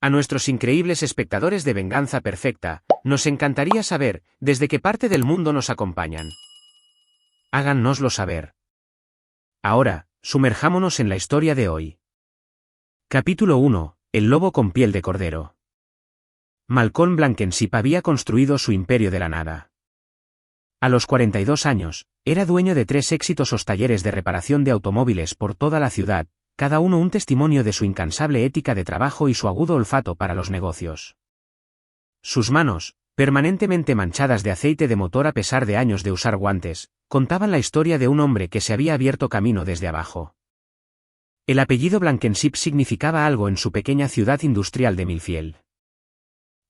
A nuestros increíbles espectadores de Venganza Perfecta, nos encantaría saber desde qué parte del mundo nos acompañan. Háganoslo saber. Ahora, sumerjámonos en la historia de hoy. Capítulo 1. El lobo con piel de cordero. Malcolm Blankenship había construido su imperio de la nada. A los 42 años, era dueño de 3 exitosos talleres de reparación de automóviles por toda la ciudad, cada uno un testimonio de su incansable ética de trabajo y su agudo olfato para los negocios. Sus manos, permanentemente manchadas de aceite de motor a pesar de años de usar guantes, contaban la historia de un hombre que se había abierto camino desde abajo. El apellido Blankenship significaba algo en su pequeña ciudad industrial de Millfield.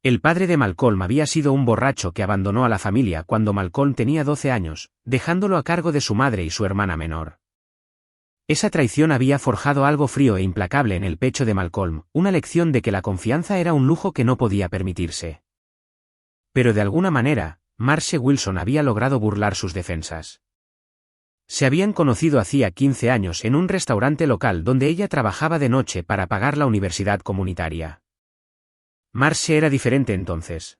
El padre de Malcolm había sido un borracho que abandonó a la familia cuando Malcolm tenía 12 años, dejándolo a cargo de su madre y su hermana menor. Esa traición había forjado algo frío e implacable en el pecho de Malcolm, una lección de que la confianza era un lujo que no podía permitirse. Pero de alguna manera, Marcie Wilson había logrado burlar sus defensas. Se habían conocido hacía 15 años en un restaurante local donde ella trabajaba de noche para pagar la universidad comunitaria. Marcie era diferente entonces.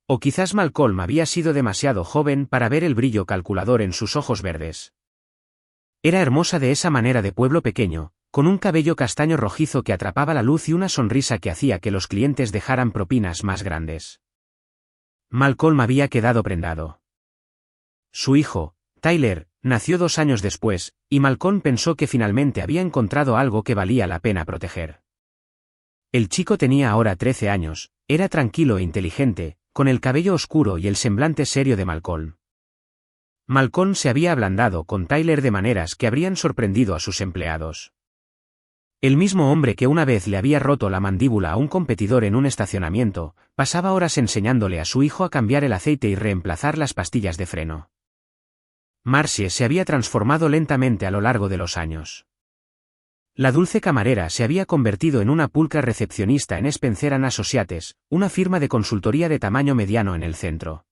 O quizás Malcolm había sido demasiado joven para ver el brillo calculador en sus ojos verdes. Era hermosa de esa manera de pueblo pequeño, con un cabello castaño rojizo que atrapaba la luz y una sonrisa que hacía que los clientes dejaran propinas más grandes. Malcolm había quedado prendado. Su hijo, Tyler, nació 2 años después, y Malcolm pensó que finalmente había encontrado algo que valía la pena proteger. El chico tenía ahora 13 años, era tranquilo e inteligente, con el cabello oscuro y el semblante serio de Malcolm. Malcolm se había ablandado con Tyler de maneras que habrían sorprendido a sus empleados. El mismo hombre que una vez le había roto la mandíbula a un competidor en un estacionamiento, pasaba horas enseñándole a su hijo a cambiar el aceite y reemplazar las pastillas de freno. Marcie se había transformado lentamente a lo largo de los años. La dulce camarera se había convertido en una pulcra recepcionista en Spencer & Associates, una firma de consultoría de tamaño mediano en el centro.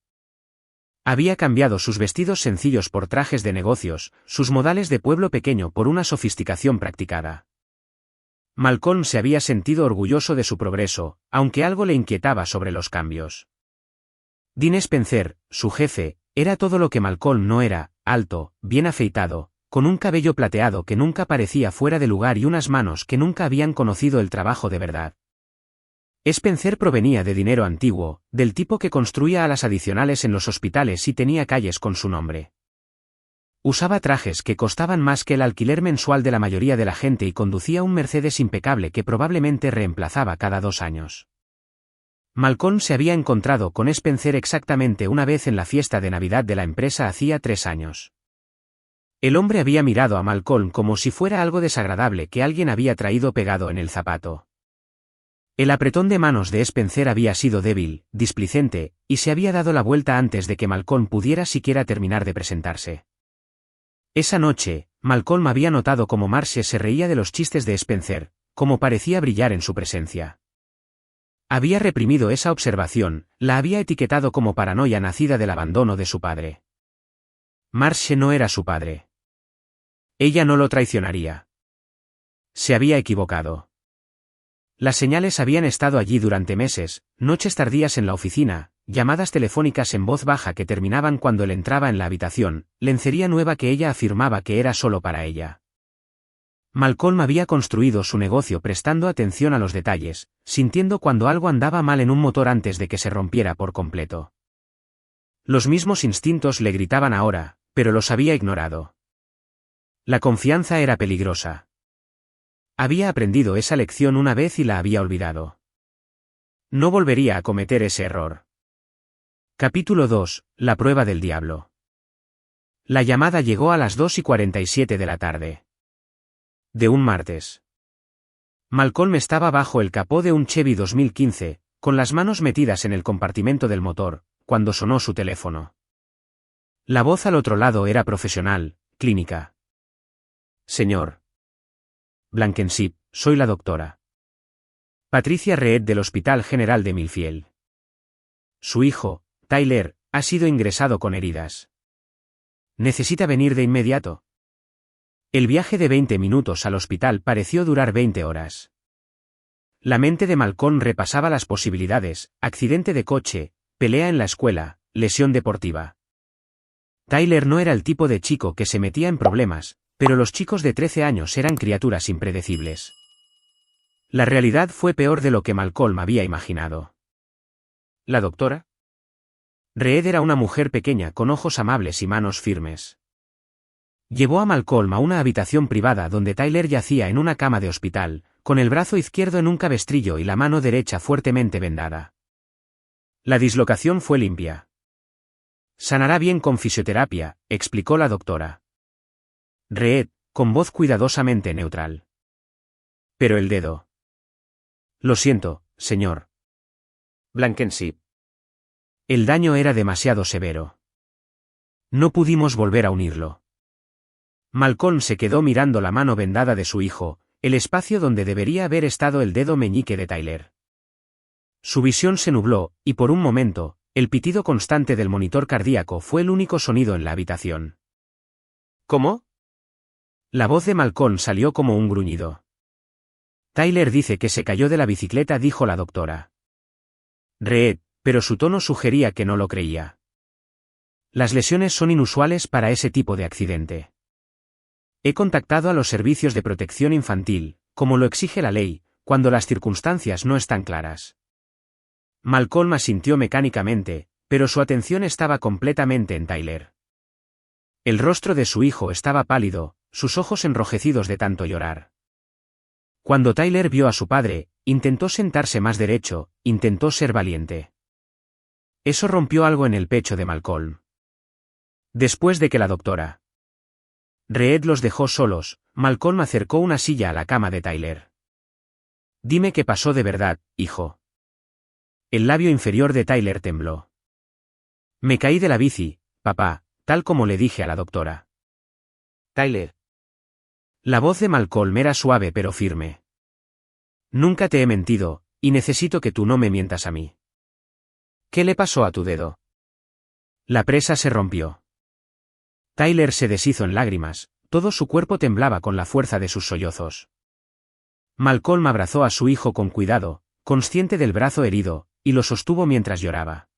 Había cambiado sus vestidos sencillos por trajes de negocios, sus modales de pueblo pequeño por una sofisticación practicada. Malcolm se había sentido orgulloso de su progreso, aunque algo le inquietaba sobre los cambios. Dean Spencer, su jefe, era todo lo que Malcolm no era: alto, bien afeitado, con un cabello plateado que nunca parecía fuera de lugar y unas manos que nunca habían conocido el trabajo de verdad. Spencer provenía de dinero antiguo, del tipo que construía alas adicionales en los hospitales y tenía calles con su nombre. Usaba trajes que costaban más que el alquiler mensual de la mayoría de la gente y conducía un Mercedes impecable que probablemente reemplazaba cada 2 años. Malcolm se había encontrado con Spencer exactamente una vez en la fiesta de Navidad de la empresa hacía 3 años. El hombre había mirado a Malcolm como si fuera algo desagradable que alguien había traído pegado en el zapato. El apretón de manos de Spencer había sido débil, displicente, y se había dado la vuelta antes de que Malcolm pudiera siquiera terminar de presentarse. Esa noche, Malcolm había notado cómo Marcie se reía de los chistes de Spencer, cómo parecía brillar en su presencia. Había reprimido esa observación, la había etiquetado como paranoia nacida del abandono de su padre. Marcie no era su padre. Ella no lo traicionaría. Se había equivocado. Las señales habían estado allí durante meses, noches tardías en la oficina, llamadas telefónicas en voz baja que terminaban cuando él entraba en la habitación, lencería nueva que ella afirmaba que era solo para ella. Malcolm había construido su negocio prestando atención a los detalles, sintiendo cuando algo andaba mal en un motor antes de que se rompiera por completo. Los mismos instintos le gritaban ahora, pero los había ignorado. La confianza era peligrosa. Había aprendido esa lección una vez y la había olvidado. No volvería a cometer ese error. Capítulo 2. La prueba del diablo. La llamada llegó a las 2:47 de la tarde. De un martes. Malcolm estaba bajo el capó de un Chevy 2015, con las manos metidas en el compartimento del motor, cuando sonó su teléfono. La voz al otro lado era profesional, clínica. Señor Blankenship, soy la doctora Patricia Reed del Hospital General de Millfield. Su hijo, Tyler, ha sido ingresado con heridas. ¿Necesita venir de inmediato? El viaje de 20 minutos al hospital pareció durar 20 horas. La mente de Malcolm repasaba las posibilidades: accidente de coche, pelea en la escuela, lesión deportiva. Tyler no era el tipo de chico que se metía en problemas, pero los chicos de 13 años eran criaturas impredecibles. La realidad fue peor de lo que Malcolm había imaginado. ¿La doctora? Reed era una mujer pequeña con ojos amables y manos firmes. Llevó a Malcolm a una habitación privada donde Tyler yacía en una cama de hospital, con el brazo izquierdo en un cabestrillo y la mano derecha fuertemente vendada. La dislocación fue limpia. Sanará bien con fisioterapia, explicó la doctora. Reed, con voz cuidadosamente neutral. Pero el dedo. Lo siento, señor Blankenship. El daño era demasiado severo. No pudimos volver a unirlo. Malcolm se quedó mirando la mano vendada de su hijo, el espacio donde debería haber estado el dedo meñique de Tyler. Su visión se nubló, y por un momento, el pitido constante del monitor cardíaco fue el único sonido en la habitación. ¿Cómo? La voz de Malcolm salió como un gruñido. Tyler dice que se cayó de la bicicleta, dijo la doctora. Reed, pero su tono sugería que no lo creía. Las lesiones son inusuales para ese tipo de accidente. He contactado a los servicios de protección infantil, como lo exige la ley, cuando las circunstancias no están claras. Malcolm asintió mecánicamente, pero su atención estaba completamente en Tyler. El rostro de su hijo estaba pálido, sus ojos enrojecidos de tanto llorar. Cuando Tyler vio a su padre, intentó sentarse más derecho, intentó ser valiente. Eso rompió algo en el pecho de Malcolm. Después de que la doctora Reed los dejó solos, Malcolm acercó una silla a la cama de Tyler. Dime qué pasó de verdad, hijo. El labio inferior de Tyler tembló. Me caí de la bici, papá, tal como le dije a la doctora. Tyler. La voz de Malcolm era suave pero firme. Nunca te he mentido, y necesito que tú no me mientas a mí. ¿Qué le pasó a tu dedo? La presa se rompió. Tyler se deshizo en lágrimas, todo su cuerpo temblaba con la fuerza de sus sollozos. Malcolm abrazó a su hijo con cuidado, consciente del brazo herido, y lo sostuvo mientras lloraba.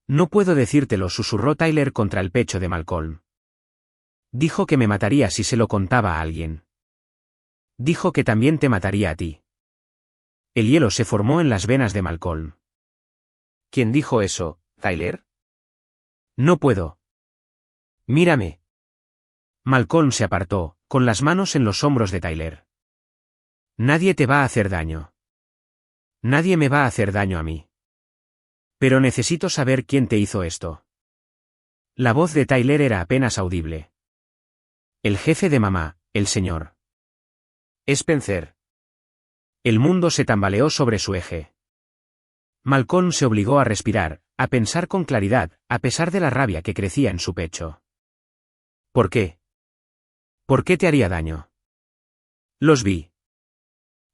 No puedo decírtelo, susurró Tyler contra el pecho de Malcolm. Dijo que me mataría si se lo contaba a alguien. Dijo que también te mataría a ti. El hielo se formó en las venas de Malcolm. ¿Quién dijo eso, Tyler? No puedo. Mírame. Malcolm se apartó, con las manos en los hombros de Tyler. Nadie te va a hacer daño. Nadie me va a hacer daño a mí. Pero necesito saber quién te hizo esto. La voz de Tyler era apenas audible. El jefe de mamá, el señor Spencer. El mundo se tambaleó sobre su eje. Malcolm se obligó a respirar, a pensar con claridad, a pesar de la rabia que crecía en su pecho. ¿Por qué? ¿Por qué te haría daño? Los vi.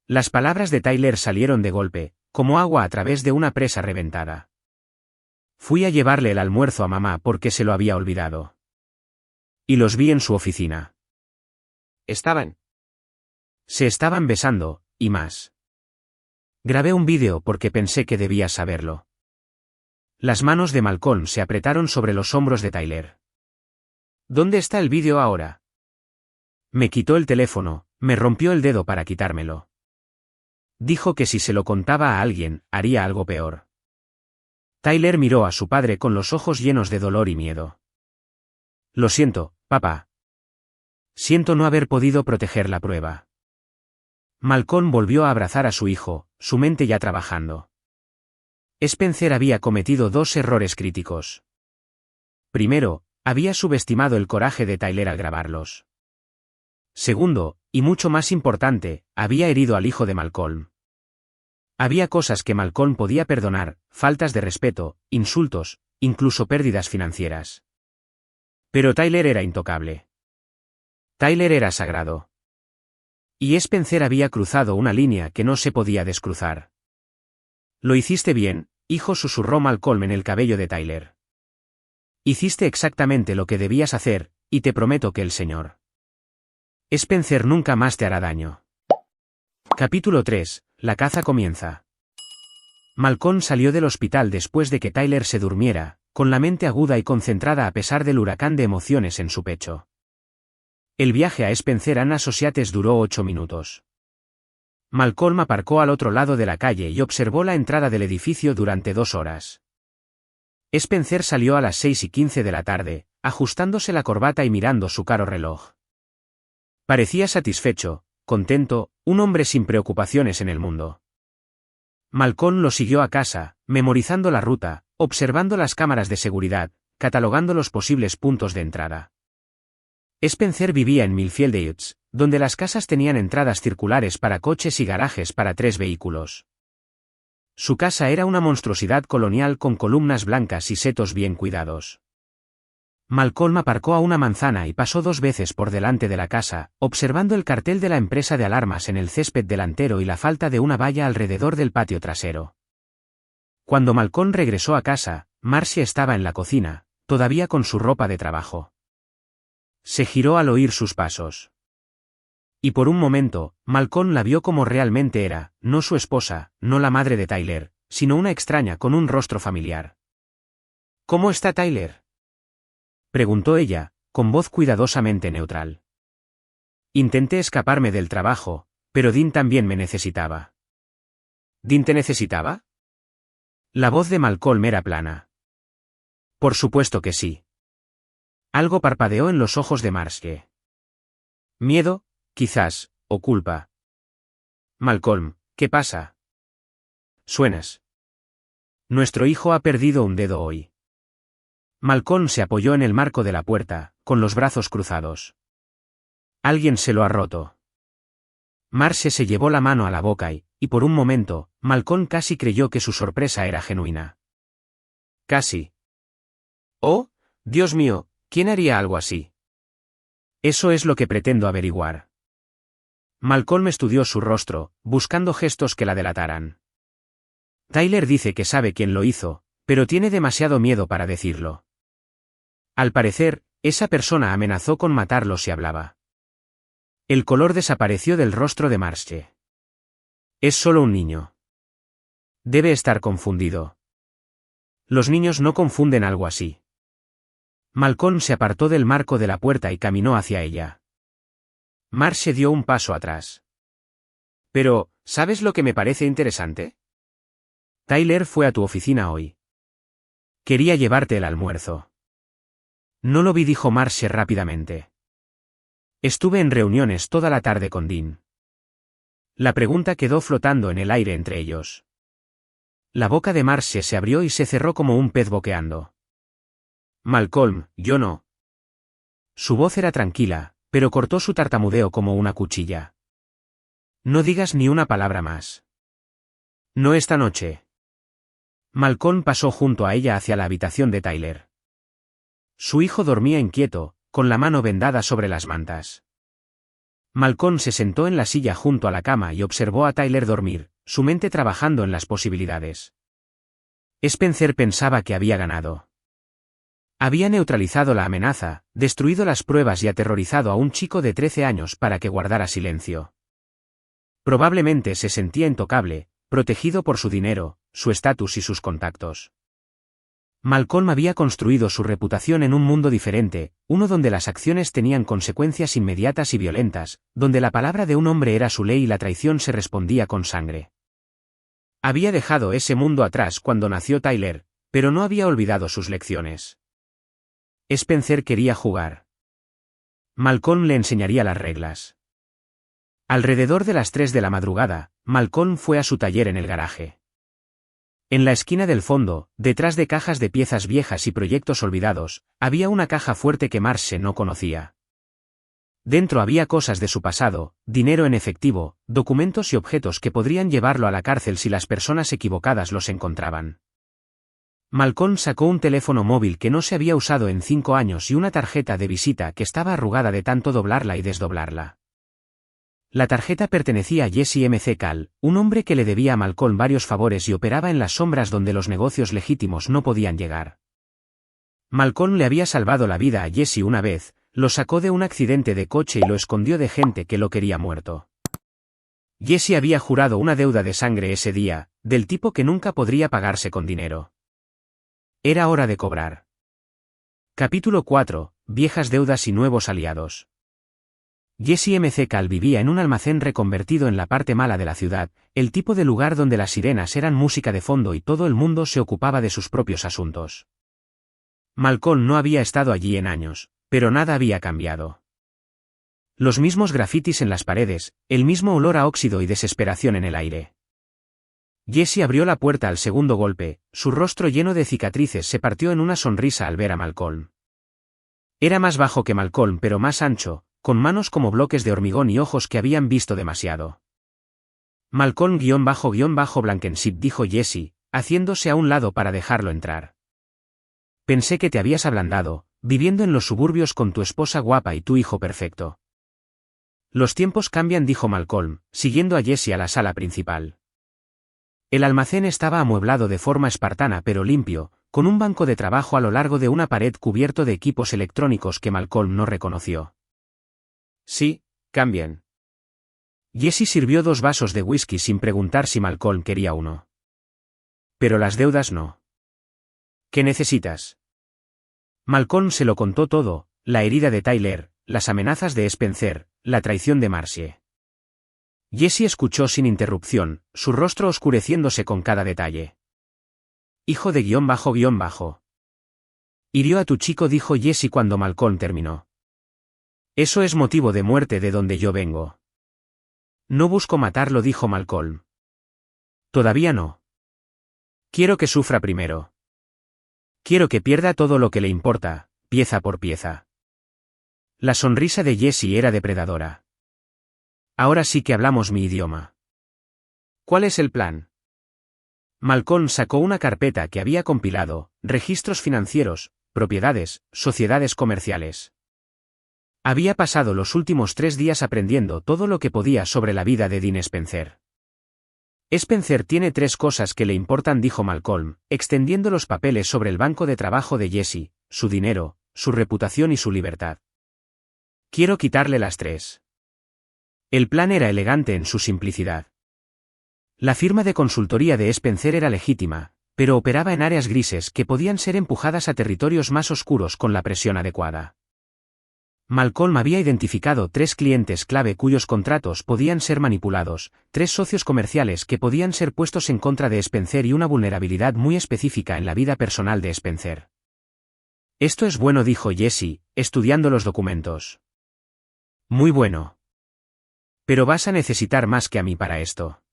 Las palabras de Tyler salieron de golpe, como agua a través de una presa reventada. Fui a llevarle el almuerzo a mamá porque se lo había olvidado. Y los vi en su oficina. Se estaban besando, y más. Grabé un vídeo porque pensé que debías saberlo. Las manos de Malcolm se apretaron sobre los hombros de Tyler. ¿Dónde está el vídeo ahora? Me quitó el teléfono, me rompió el dedo para quitármelo. Dijo que si se lo contaba a alguien, haría algo peor. Tyler miró a su padre con los ojos llenos de dolor y miedo. Lo siento, papá. Siento no haber podido proteger la prueba. Malcolm volvió a abrazar a su hijo, su mente ya trabajando. Spencer había cometido dos errores críticos. Primero, había subestimado el coraje de Tyler al grabarlos. Segundo, y mucho más importante, había herido al hijo de Malcolm. Había cosas que Malcolm podía perdonar, faltas de respeto, insultos, incluso pérdidas financieras. Pero Tyler era intocable. Tyler era sagrado. Y Spencer había cruzado una línea que no se podía descruzar. Lo hiciste bien, hijo, susurró Malcolm en el cabello de Tyler. Hiciste exactamente lo que debías hacer, y te prometo que el señor Spencer nunca más te hará daño. Capítulo 3. la caza comienza. Malcolm salió del hospital después de que Tyler se durmiera, con la mente aguda y concentrada a pesar del huracán de emociones en su pecho. El viaje a Spencer and Associates duró 8 minutos. Malcolm aparcó al otro lado de la calle y observó la entrada del edificio durante 2 horas. Spencer salió a las 6:15 de la tarde, ajustándose la corbata y mirando su caro reloj. Parecía satisfecho, contento, un hombre sin preocupaciones en el mundo. Malcolm lo siguió a casa, memorizando la ruta, observando las cámaras de seguridad, catalogando los posibles puntos de entrada. Spencer vivía en Millfield Heights, donde las casas tenían entradas circulares para coches y garajes para 3 vehículos. Su casa era una monstruosidad colonial con columnas blancas y setos bien cuidados. Malcolm aparcó a una manzana y pasó 2 veces por delante de la casa, observando el cartel de la empresa de alarmas en el césped delantero y la falta de una valla alrededor del patio trasero. Cuando Malcolm regresó a casa, Marcia estaba en la cocina, todavía con su ropa de trabajo. Se giró al oír sus pasos. Y por un momento, Malcolm la vio como realmente era, no su esposa, no la madre de Tyler, sino una extraña con un rostro familiar. ¿Cómo está Tyler?, preguntó ella, con voz cuidadosamente neutral. Intenté escaparme del trabajo, pero Dean también me necesitaba. ¿Dean te necesitaba? La voz de Malcolm era plana. Por supuesto que sí. Algo parpadeó en los ojos de Marcia. Miedo, quizás, o culpa. Malcolm, ¿qué pasa? Suenas. Nuestro hijo ha perdido un dedo hoy. Malcolm se apoyó en el marco de la puerta, con los brazos cruzados. Alguien se lo ha roto. Marcia se llevó la mano a la boca y por un momento, Malcolm casi creyó que su sorpresa era genuina. Casi. Oh, Dios mío, ¿quién haría algo así? Eso es lo que pretendo averiguar. Malcolm estudió su rostro, buscando gestos que la delataran. Tyler dice que sabe quién lo hizo, pero tiene demasiado miedo para decirlo. Al parecer, esa persona amenazó con matarlo si hablaba. El color desapareció del rostro de Marcia. Es solo un niño. Debe estar confundido. Los niños no confunden algo así. Malcolm se apartó del marco de la puerta y caminó hacia ella. Marcia dio un paso atrás. Pero, ¿sabes lo que me parece interesante? Tyler fue a tu oficina hoy. Quería llevarte el almuerzo. No lo vi, dijo Marcia rápidamente. Estuve en reuniones toda la tarde con Dean. La pregunta quedó flotando en el aire entre ellos. La boca de Marcia se abrió y se cerró como un pez boqueando. Malcolm, yo no. Su voz era tranquila, pero cortó su tartamudeo como una cuchilla. No digas ni una palabra más. No esta noche. Malcolm pasó junto a ella hacia la habitación de Tyler. Su hijo dormía inquieto, con la mano vendada sobre las mantas. Malcolm se sentó en la silla junto a la cama y observó a Tyler dormir, su mente trabajando en las posibilidades. Spencer pensaba que había ganado. Había neutralizado la amenaza, destruido las pruebas y aterrorizado a un chico de 13 años para que guardara silencio. Probablemente se sentía intocable, protegido por su dinero, su estatus y sus contactos. Malcolm había construido su reputación en un mundo diferente, uno donde las acciones tenían consecuencias inmediatas y violentas, donde la palabra de un hombre era su ley y la traición se respondía con sangre. Había dejado ese mundo atrás cuando nació Tyler, pero no había olvidado sus lecciones. Spencer quería jugar. Malcolm le enseñaría las reglas. Alrededor de las 3 de la madrugada, Malcolm fue a su taller en el garaje. En la esquina del fondo, detrás de cajas de piezas viejas y proyectos olvidados, había una caja fuerte que Marcia no conocía. Dentro había cosas de su pasado, dinero en efectivo, documentos y objetos que podrían llevarlo a la cárcel si las personas equivocadas los encontraban. Malcolm sacó un teléfono móvil que no se había usado en 5 años y una tarjeta de visita que estaba arrugada de tanto doblarla y desdoblarla. La tarjeta pertenecía a Jesse M. Cal, un hombre que le debía a Malcolm varios favores y operaba en las sombras donde los negocios legítimos no podían llegar. Malcolm le había salvado la vida a Jesse una vez, lo sacó de un accidente de coche y lo escondió de gente que lo quería muerto. Jesse había jurado una deuda de sangre ese día, del tipo que nunca podría pagarse con dinero. Era hora de cobrar. Capítulo 4. Viejas deudas y nuevos aliados. Jesse M. Cal vivía en un almacén reconvertido en la parte mala de la ciudad, el tipo de lugar donde las sirenas eran música de fondo y todo el mundo se ocupaba de sus propios asuntos. Malcolm no había estado allí en años, pero nada había cambiado. Los mismos grafitis en las paredes, el mismo olor a óxido y desesperación en el aire. Jesse abrió la puerta al segundo golpe, su rostro lleno de cicatrices se partió en una sonrisa al ver a Malcolm. Era más bajo que Malcolm pero más ancho, con manos como bloques de hormigón y ojos que habían visto demasiado. Malcolm-Blankenship, dijo Jesse, haciéndose a un lado para dejarlo entrar. Pensé que te habías ablandado, viviendo en los suburbios con tu esposa guapa y tu hijo perfecto. Los tiempos cambian, dijo Malcolm, siguiendo a Jesse a la sala principal. El almacén estaba amueblado de forma espartana pero limpio, con un banco de trabajo a lo largo de una pared cubierto de equipos electrónicos que Malcolm no reconoció. Sí, cambian. Jesse sirvió 2 vasos de whisky sin preguntar si Malcolm quería uno. Pero las deudas no. ¿Qué necesitas? Malcolm se lo contó todo, la herida de Tyler, las amenazas de Spencer, la traición de Marcie. Jesse escuchó sin interrupción, su rostro oscureciéndose con cada detalle. Hijo de __. Hirió a tu chico, dijo Jesse cuando Malcolm terminó. Eso es motivo de muerte de donde yo vengo. No busco matarlo, dijo Malcolm. Todavía no. Quiero que sufra primero. Quiero que pierda todo lo que le importa, pieza por pieza. La sonrisa de Jesse era depredadora. Ahora sí que hablamos mi idioma. ¿Cuál es el plan? Malcolm sacó una carpeta que había compilado, registros financieros, propiedades, sociedades comerciales. Había pasado los últimos 3 días aprendiendo todo lo que podía sobre la vida de Dean Spencer. Spencer tiene 3 cosas que le importan, dijo Malcolm, extendiendo los papeles sobre el banco de trabajo de Jesse: su dinero, su reputación y su libertad. Quiero quitarle las 3. El plan era elegante en su simplicidad. La firma de consultoría de Spencer era legítima, pero operaba en áreas grises que podían ser empujadas a territorios más oscuros con la presión adecuada. Malcolm había identificado 3 clientes clave cuyos contratos podían ser manipulados, 3 socios comerciales que podían ser puestos en contra de Spencer y una vulnerabilidad muy específica en la vida personal de Spencer. Esto es bueno, dijo Jesse, estudiando los documentos. Muy bueno. Pero vas a necesitar más que a mí para esto.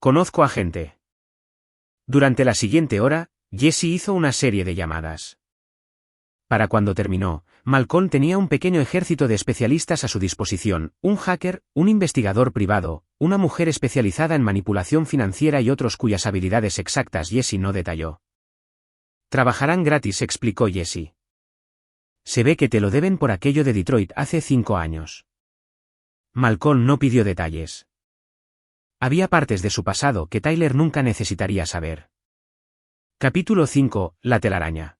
Conozco a gente. Durante la siguiente hora, Jesse hizo una serie de llamadas. Para cuando terminó, Malcolm tenía un pequeño ejército de especialistas a su disposición, un hacker, un investigador privado, una mujer especializada en manipulación financiera y otros cuyas habilidades exactas Jesse no detalló. Trabajarán gratis, explicó Jesse. Se ve que te lo deben por aquello de Detroit hace 5 años. Malcolm no pidió detalles. Había partes de su pasado que Tyler nunca necesitaría saber. Capítulo 5. La telaraña.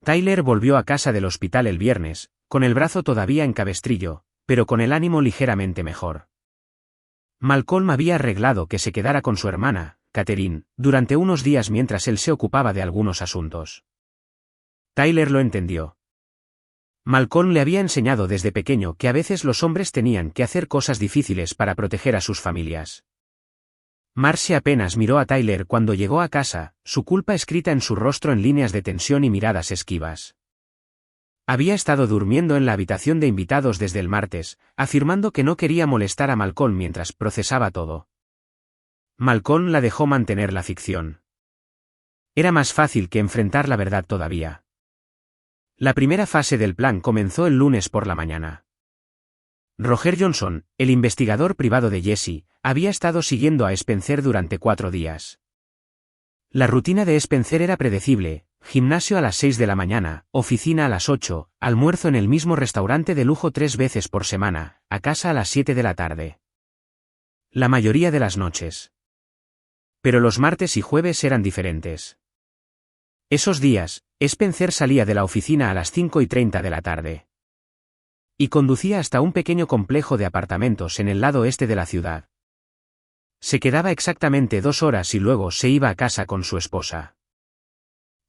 Tyler volvió a casa del hospital el viernes, con el brazo todavía en cabestrillo, pero con el ánimo ligeramente mejor. Malcolm había arreglado que se quedara con su hermana, Catherine, durante unos días mientras él se ocupaba de algunos asuntos. Tyler lo entendió. Malcolm le había enseñado desde pequeño que a veces los hombres tenían que hacer cosas difíciles para proteger a sus familias. Marcie apenas miró a Tyler cuando llegó a casa, su culpa escrita en su rostro en líneas de tensión y miradas esquivas. Había estado durmiendo en la habitación de invitados desde el martes, afirmando que no quería molestar a Malcolm mientras procesaba todo. Malcolm la dejó mantener la ficción. Era más fácil que enfrentar la verdad todavía. La primera fase del plan comenzó el lunes por la mañana. Roger Johnson, el investigador privado de Jesse, había estado siguiendo a Spencer durante 4 días. La rutina de Spencer era predecible: gimnasio a las 6 de la mañana, oficina a las 8, almuerzo en el mismo restaurante de lujo 3 veces por semana, a casa a las 7 de la tarde. La mayoría de las noches. Pero los martes y jueves eran diferentes. Esos días, Spencer salía de la oficina a las 5:30 de la tarde. y conducía hasta un pequeño complejo de apartamentos en el lado este de la ciudad. Se quedaba exactamente 2 horas y luego se iba a casa con su esposa.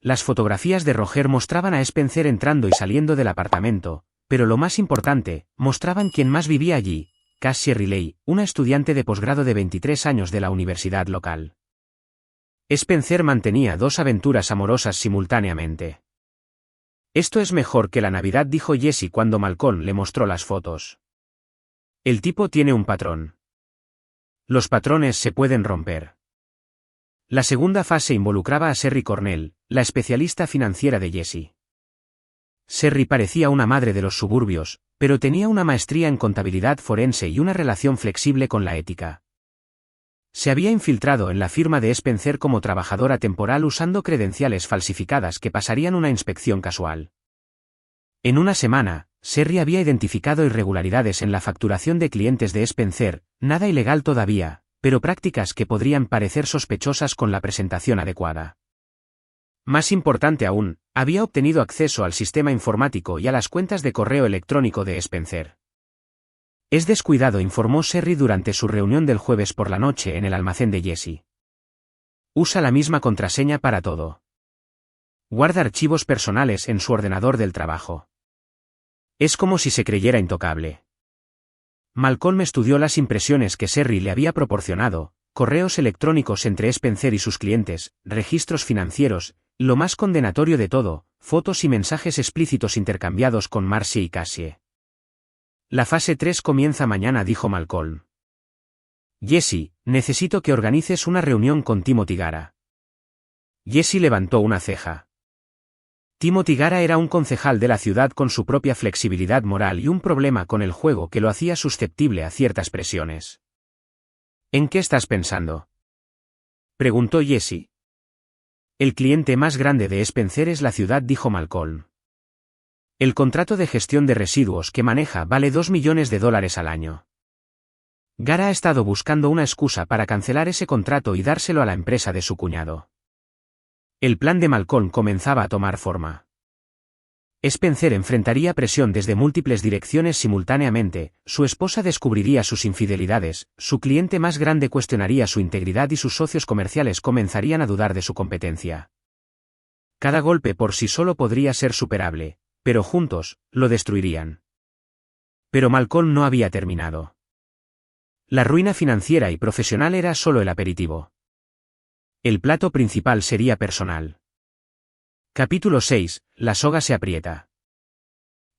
Las fotografías de Roger mostraban a Spencer entrando y saliendo del apartamento, pero lo más importante, mostraban quién más vivía allí: Cassie Riley, una estudiante de posgrado de 23 años de la universidad local. Spencer mantenía 2 aventuras amorosas simultáneamente. «Esto es mejor que la Navidad», dijo Jessie cuando Malcolm le mostró las fotos. «El tipo tiene un patrón. Los patrones se pueden romper». La segunda fase involucraba a Sherry Cornell, la especialista financiera de Jessie. Sherry parecía una madre de los suburbios, pero tenía una maestría en contabilidad forense y una relación flexible con la ética. Se había infiltrado en la firma de Spencer como trabajadora temporal usando credenciales falsificadas que pasarían una inspección casual. En una semana, Sherry había identificado irregularidades en la facturación de clientes de Spencer, nada ilegal todavía, pero prácticas que podrían parecer sospechosas con la presentación adecuada. Más importante aún, había obtenido acceso al sistema informático y a las cuentas de correo electrónico de Spencer. «Es descuidado», informó Sherry durante su reunión del jueves por la noche en el almacén de Jessie. «Usa la misma contraseña para todo. Guarda archivos personales en su ordenador del trabajo. Es como si se creyera intocable». Malcolm estudió las impresiones que Sherry le había proporcionado, correos electrónicos entre Spencer y sus clientes, registros financieros, lo más condenatorio de todo, fotos y mensajes explícitos intercambiados con Marcie y Cassie. «La fase 3 comienza mañana», dijo Malcolm. «Jessie, necesito que organices una reunión con Timothy Gara». Jessie levantó una ceja. Timothy Gara era un concejal de la ciudad con su propia flexibilidad moral y un problema con el juego que lo hacía susceptible a ciertas presiones. «¿En qué estás pensando?», preguntó Jessie. «El cliente más grande de Spencer es la ciudad», dijo Malcolm. «El contrato de gestión de residuos que maneja vale $2 millones al año. Gara ha estado buscando una excusa para cancelar ese contrato y dárselo a la empresa de su cuñado». El plan de Malcolm comenzaba a tomar forma. Spencer enfrentaría presión desde múltiples direcciones simultáneamente, su esposa descubriría sus infidelidades, su cliente más grande cuestionaría su integridad y sus socios comerciales comenzarían a dudar de su competencia. Cada golpe por sí solo podría ser superable, pero juntos, lo destruirían. Pero Malcolm no había terminado. La ruina financiera y profesional era solo el aperitivo. El plato principal sería personal. Capítulo 6. La soga se aprieta.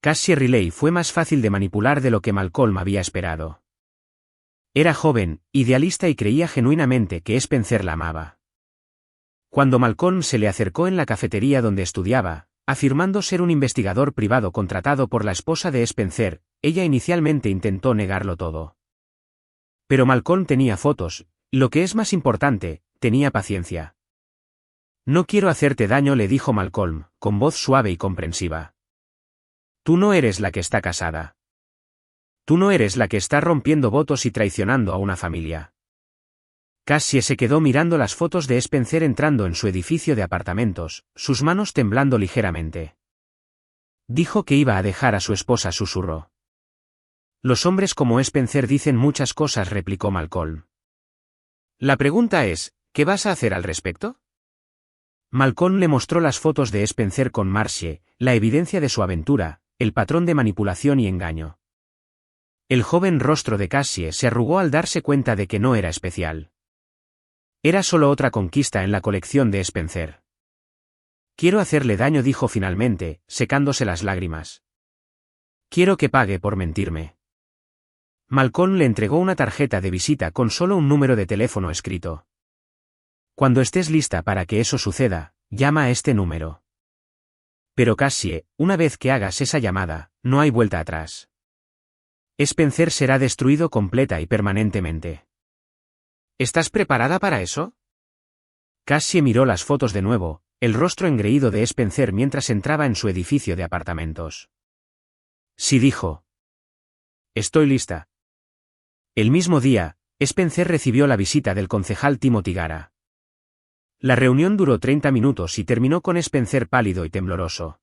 Cassie Riley fue más fácil de manipular de lo que Malcolm había esperado. Era joven, idealista y creía genuinamente que Spencer la amaba. Cuando Malcolm se le acercó en la cafetería donde estudiaba, afirmando ser un investigador privado contratado por la esposa de Spencer, ella inicialmente intentó negarlo todo. Pero Malcolm tenía fotos, lo que es más importante, tenía paciencia. «No quiero hacerte daño», le dijo Malcolm, con voz suave y comprensiva. «Tú no eres la que está casada. Tú no eres la que está rompiendo votos y traicionando a una familia». Cassie se quedó mirando las fotos de Spencer entrando en su edificio de apartamentos, sus manos temblando ligeramente. Dijo que iba a dejar a su esposa, susurró. «Los hombres como Spencer dicen muchas cosas», replicó Malcolm. «La pregunta es, ¿qué vas a hacer al respecto?». Malcolm le mostró las fotos de Spencer con Marcie, la evidencia de su aventura, el patrón de manipulación y engaño. El joven rostro de Cassie se arrugó al darse cuenta de que no era especial. Era solo otra conquista en la colección de Spencer. «Quiero hacerle daño», dijo finalmente, secándose las lágrimas. «Quiero que pague por mentirme». Malcolm le entregó una tarjeta de visita con solo un número de teléfono escrito. «Cuando estés lista para que eso suceda, llama a este número». «Pero Cassie, una vez que hagas esa llamada, no hay vuelta atrás. Spencer será destruido completa y permanentemente». «¿Estás preparada para eso?». Cassie miró las fotos de nuevo, el rostro engreído de Spencer mientras entraba en su edificio de apartamentos. «Sí», dijo. «Estoy lista». El mismo día, Spencer recibió la visita del concejal Timothy Gara. La reunión duró 30 minutos y terminó con Spencer pálido y tembloroso.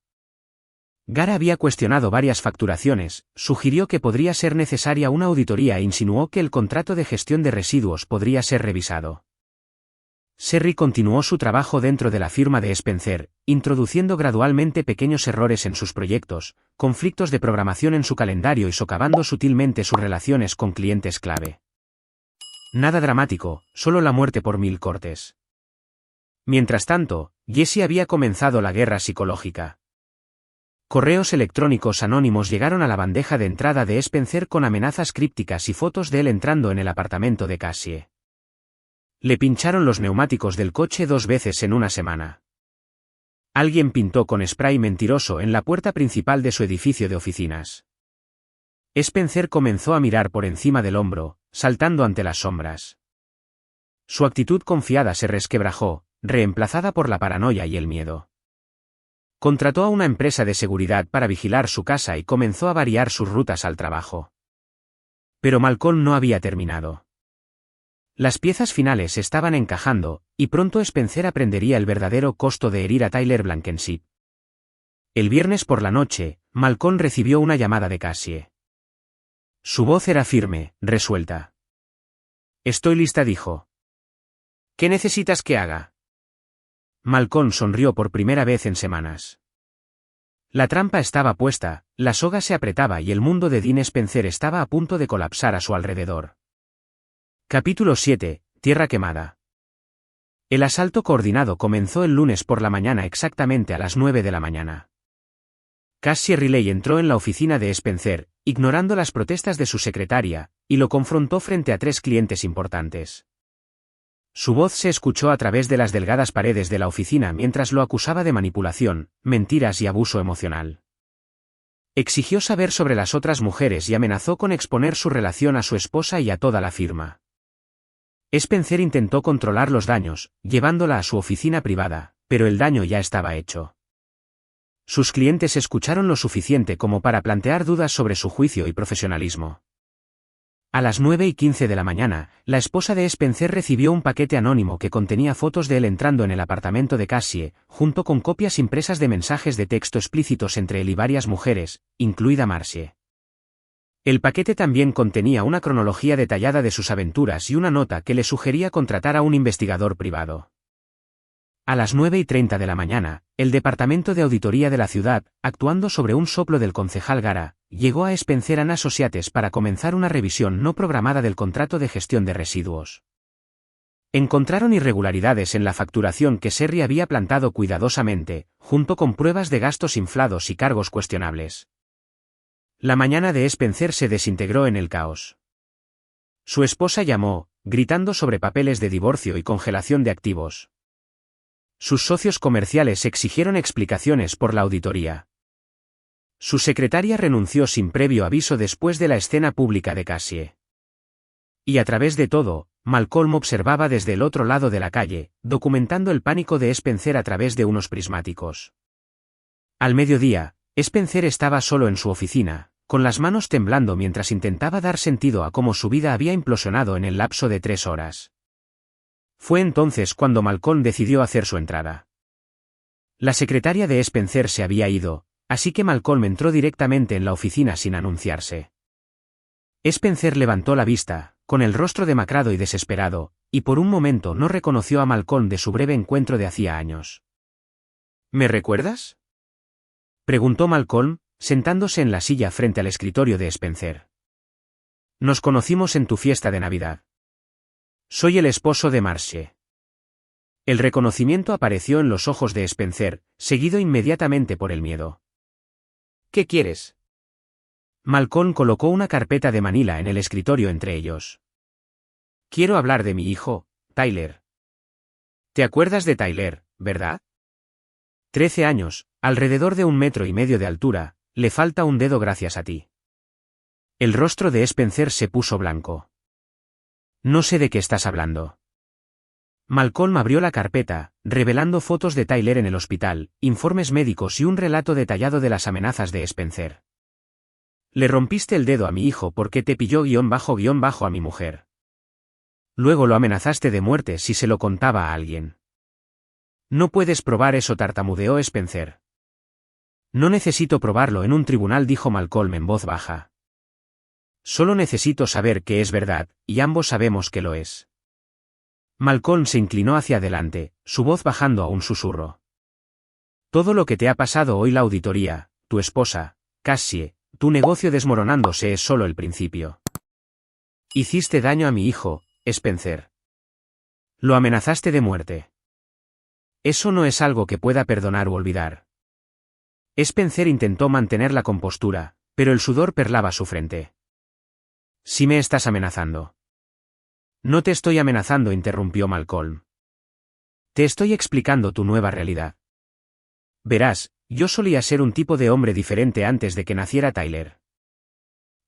Gara había cuestionado varias facturaciones, sugirió que podría ser necesaria una auditoría e insinuó que el contrato de gestión de residuos podría ser revisado. Sherry continuó su trabajo dentro de la firma de Spencer, introduciendo gradualmente pequeños errores en sus proyectos, conflictos de programación en su calendario y socavando sutilmente sus relaciones con clientes clave. Nada dramático, solo la muerte por 1000 cortes. Mientras tanto, Jesse había comenzado la guerra psicológica. Correos electrónicos anónimos llegaron a la bandeja de entrada de Spencer con amenazas crípticas y fotos de él entrando en el apartamento de Cassie. Le pincharon los neumáticos del coche 2 veces en una semana. Alguien pintó con spray mentiroso en la puerta principal de su edificio de oficinas. Spencer comenzó a mirar por encima del hombro, saltando ante las sombras. Su actitud confiada se resquebrajó, reemplazada por la paranoia y el miedo. Contrató a una empresa de seguridad para vigilar su casa y comenzó a variar sus rutas al trabajo. Pero Malcolm no había terminado. Las piezas finales estaban encajando, y pronto Spencer aprendería el verdadero costo de herir a Tyler Blankenship. El viernes por la noche, Malcolm recibió una llamada de Cassie. Su voz era firme, resuelta. «Estoy lista», dijo. «¿Qué necesitas que haga?» Malcolm sonrió por primera vez en semanas. La trampa estaba puesta, la soga se apretaba y el mundo de Dean Spencer estaba a punto de colapsar a su alrededor. Capítulo 7. Tierra quemada. El asalto coordinado comenzó el lunes por la mañana exactamente a las 9 de la mañana. Cassie Riley entró en la oficina de Spencer, ignorando las protestas de su secretaria, y lo confrontó frente a 3 clientes importantes. Su voz se escuchó a través de las delgadas paredes de la oficina mientras lo acusaba de manipulación, mentiras y abuso emocional. Exigió saber sobre las otras mujeres y amenazó con exponer su relación a su esposa y a toda la firma. Spencer intentó controlar los daños, llevándola a su oficina privada, pero el daño ya estaba hecho. Sus clientes escucharon lo suficiente como para plantear dudas sobre su juicio y profesionalismo. A las 9:15 de la mañana, la esposa de Spencer recibió un paquete anónimo que contenía fotos de él entrando en el apartamento de Cassie, junto con copias impresas de mensajes de texto explícitos entre él y varias mujeres, incluida Marcie. El paquete también contenía una cronología detallada de sus aventuras y una nota que le sugería contratar a un investigador privado. A las 9:30 de la mañana, el Departamento de Auditoría de la ciudad, actuando sobre un soplo del concejal Gara, llegó a Spencer & Associates para comenzar una revisión no programada del contrato de gestión de residuos. Encontraron irregularidades en la facturación que Sherry había plantado cuidadosamente, junto con pruebas de gastos inflados y cargos cuestionables. La mañana de Spencer se desintegró en el caos. Su esposa llamó, gritando sobre papeles de divorcio y congelación de activos. Sus socios comerciales exigieron explicaciones por la auditoría. Su secretaria renunció sin previo aviso después de la escena pública de Cassie. Y a través de todo, Malcolm observaba desde el otro lado de la calle, documentando el pánico de Spencer a través de unos prismáticos. Al mediodía, Spencer estaba solo en su oficina, con las manos temblando mientras intentaba dar sentido a cómo su vida había implosionado en el lapso de 3 horas. Fue entonces cuando Malcolm decidió hacer su entrada. La secretaria de Spencer se había ido, así que Malcolm entró directamente en la oficina sin anunciarse. Spencer levantó la vista, con el rostro demacrado y desesperado, y por un momento no reconoció a Malcolm de su breve encuentro de hacía años. ¿Me recuerdas?, preguntó Malcolm, sentándose en la silla frente al escritorio de Spencer. Nos conocimos en tu fiesta de Navidad. Soy el esposo de Marcie. El reconocimiento apareció en los ojos de Spencer, seguido inmediatamente por el miedo. ¿Qué quieres? Malcolm colocó una carpeta de manila en el escritorio entre ellos. Quiero hablar de mi hijo, Tyler. ¿Te acuerdas de Tyler, verdad? 13 años, alrededor de 1,5 metros de altura, le falta un dedo gracias a ti. El rostro de Spencer se puso blanco. No sé de qué estás hablando. Malcolm abrió la carpeta, revelando fotos de Tyler en el hospital, informes médicos y un relato detallado de las amenazas de Spencer. Le rompiste el dedo a mi hijo porque te pilló __ a mi mujer. Luego lo amenazaste de muerte si se lo contaba a alguien. No puedes probar eso, tartamudeó Spencer. No necesito probarlo en un tribunal, dijo Malcolm en voz baja. Solo necesito saber que es verdad, y ambos sabemos que lo es. Malcolm se inclinó hacia adelante, su voz bajando a un susurro. Todo lo que te ha pasado hoy, la auditoría, tu esposa, Cassie, tu negocio desmoronándose, es solo el principio. Hiciste daño a mi hijo, Spencer. Lo amenazaste de muerte. Eso no es algo que pueda perdonar o olvidar. Spencer intentó mantener la compostura, pero el sudor perlaba su frente. Si me estás amenazando. No te estoy amenazando, interrumpió Malcolm. Te estoy explicando tu nueva realidad. Verás, yo solía ser un tipo de hombre diferente antes de que naciera Tyler.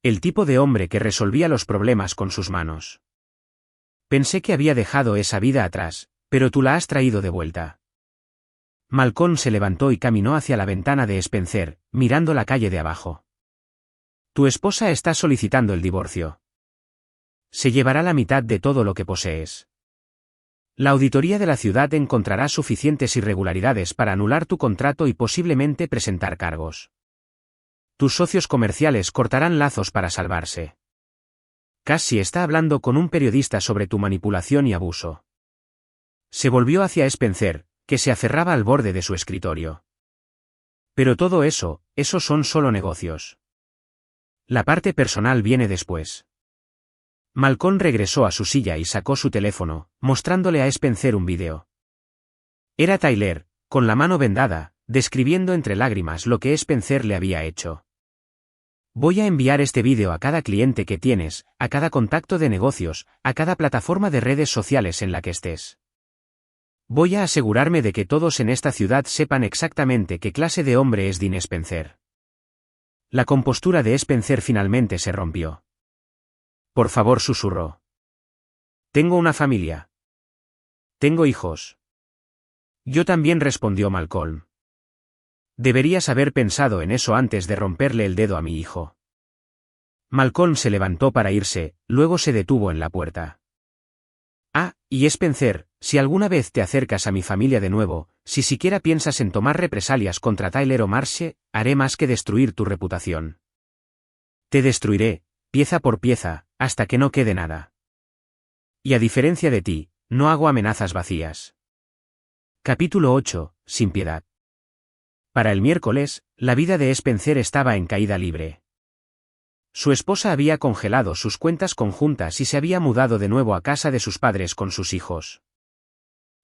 El tipo de hombre que resolvía los problemas con sus manos. Pensé que había dejado esa vida atrás, pero tú la has traído de vuelta. Malcolm se levantó y caminó hacia la ventana de Spencer, mirando la calle de abajo. Tu esposa está solicitando el divorcio. Se llevará la mitad de todo lo que posees. La auditoría de la ciudad encontrará suficientes irregularidades para anular tu contrato y posiblemente presentar cargos. Tus socios comerciales cortarán lazos para salvarse. Cassie está hablando con un periodista sobre tu manipulación y abuso. Se volvió hacia Spencer, que se aferraba al borde de su escritorio. Pero todo eso, esos son solo negocios. La parte personal viene después. Malcolm regresó a su silla y sacó su teléfono, mostrándole a Spencer un vídeo. Era Tyler, con la mano vendada, describiendo entre lágrimas lo que Spencer le había hecho. Voy a enviar este vídeo a cada cliente que tienes, a cada contacto de negocios, a cada plataforma de redes sociales en la que estés. Voy a asegurarme de que todos en esta ciudad sepan exactamente qué clase de hombre es Dean Spencer. La compostura de Spencer finalmente se rompió. Por favor, susurró. Tengo una familia. Tengo hijos. Yo también, respondió Malcolm. Deberías haber pensado en eso antes de romperle el dedo a mi hijo. Malcolm se levantó para irse, luego se detuvo en la puerta. Ah, y Spencer, si alguna vez te acercas a mi familia de nuevo, si siquiera piensas en tomar represalias contra Tyler o Marcie, haré más que destruir tu reputación. Te destruiré, pieza por pieza, hasta que no quede nada. Y a diferencia de ti, no hago amenazas vacías. Capítulo 8, sin piedad. Para el miércoles, la vida de Spencer estaba en caída libre. Su esposa había congelado sus cuentas conjuntas y se había mudado de nuevo a casa de sus padres con sus hijos.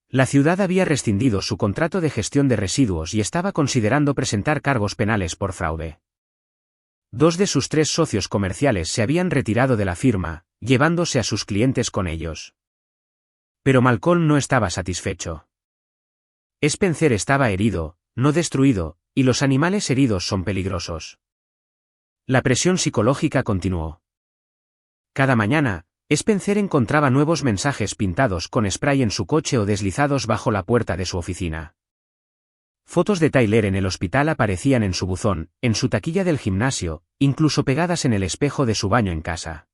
La ciudad había rescindido su contrato de gestión de residuos y estaba considerando presentar cargos penales por fraude. 2 de sus 3 socios comerciales se habían retirado de la firma, llevándose a sus clientes con ellos. Pero Malcolm no estaba satisfecho. Spencer estaba herido, no destruido, y los animales heridos son peligrosos. La presión psicológica continuó. Cada mañana, Spencer encontraba nuevos mensajes pintados con spray en su coche o deslizados bajo la puerta de su oficina. Fotos de Tyler en el hospital aparecían en su buzón, en su taquilla del gimnasio, incluso pegadas en el espejo de su baño en casa.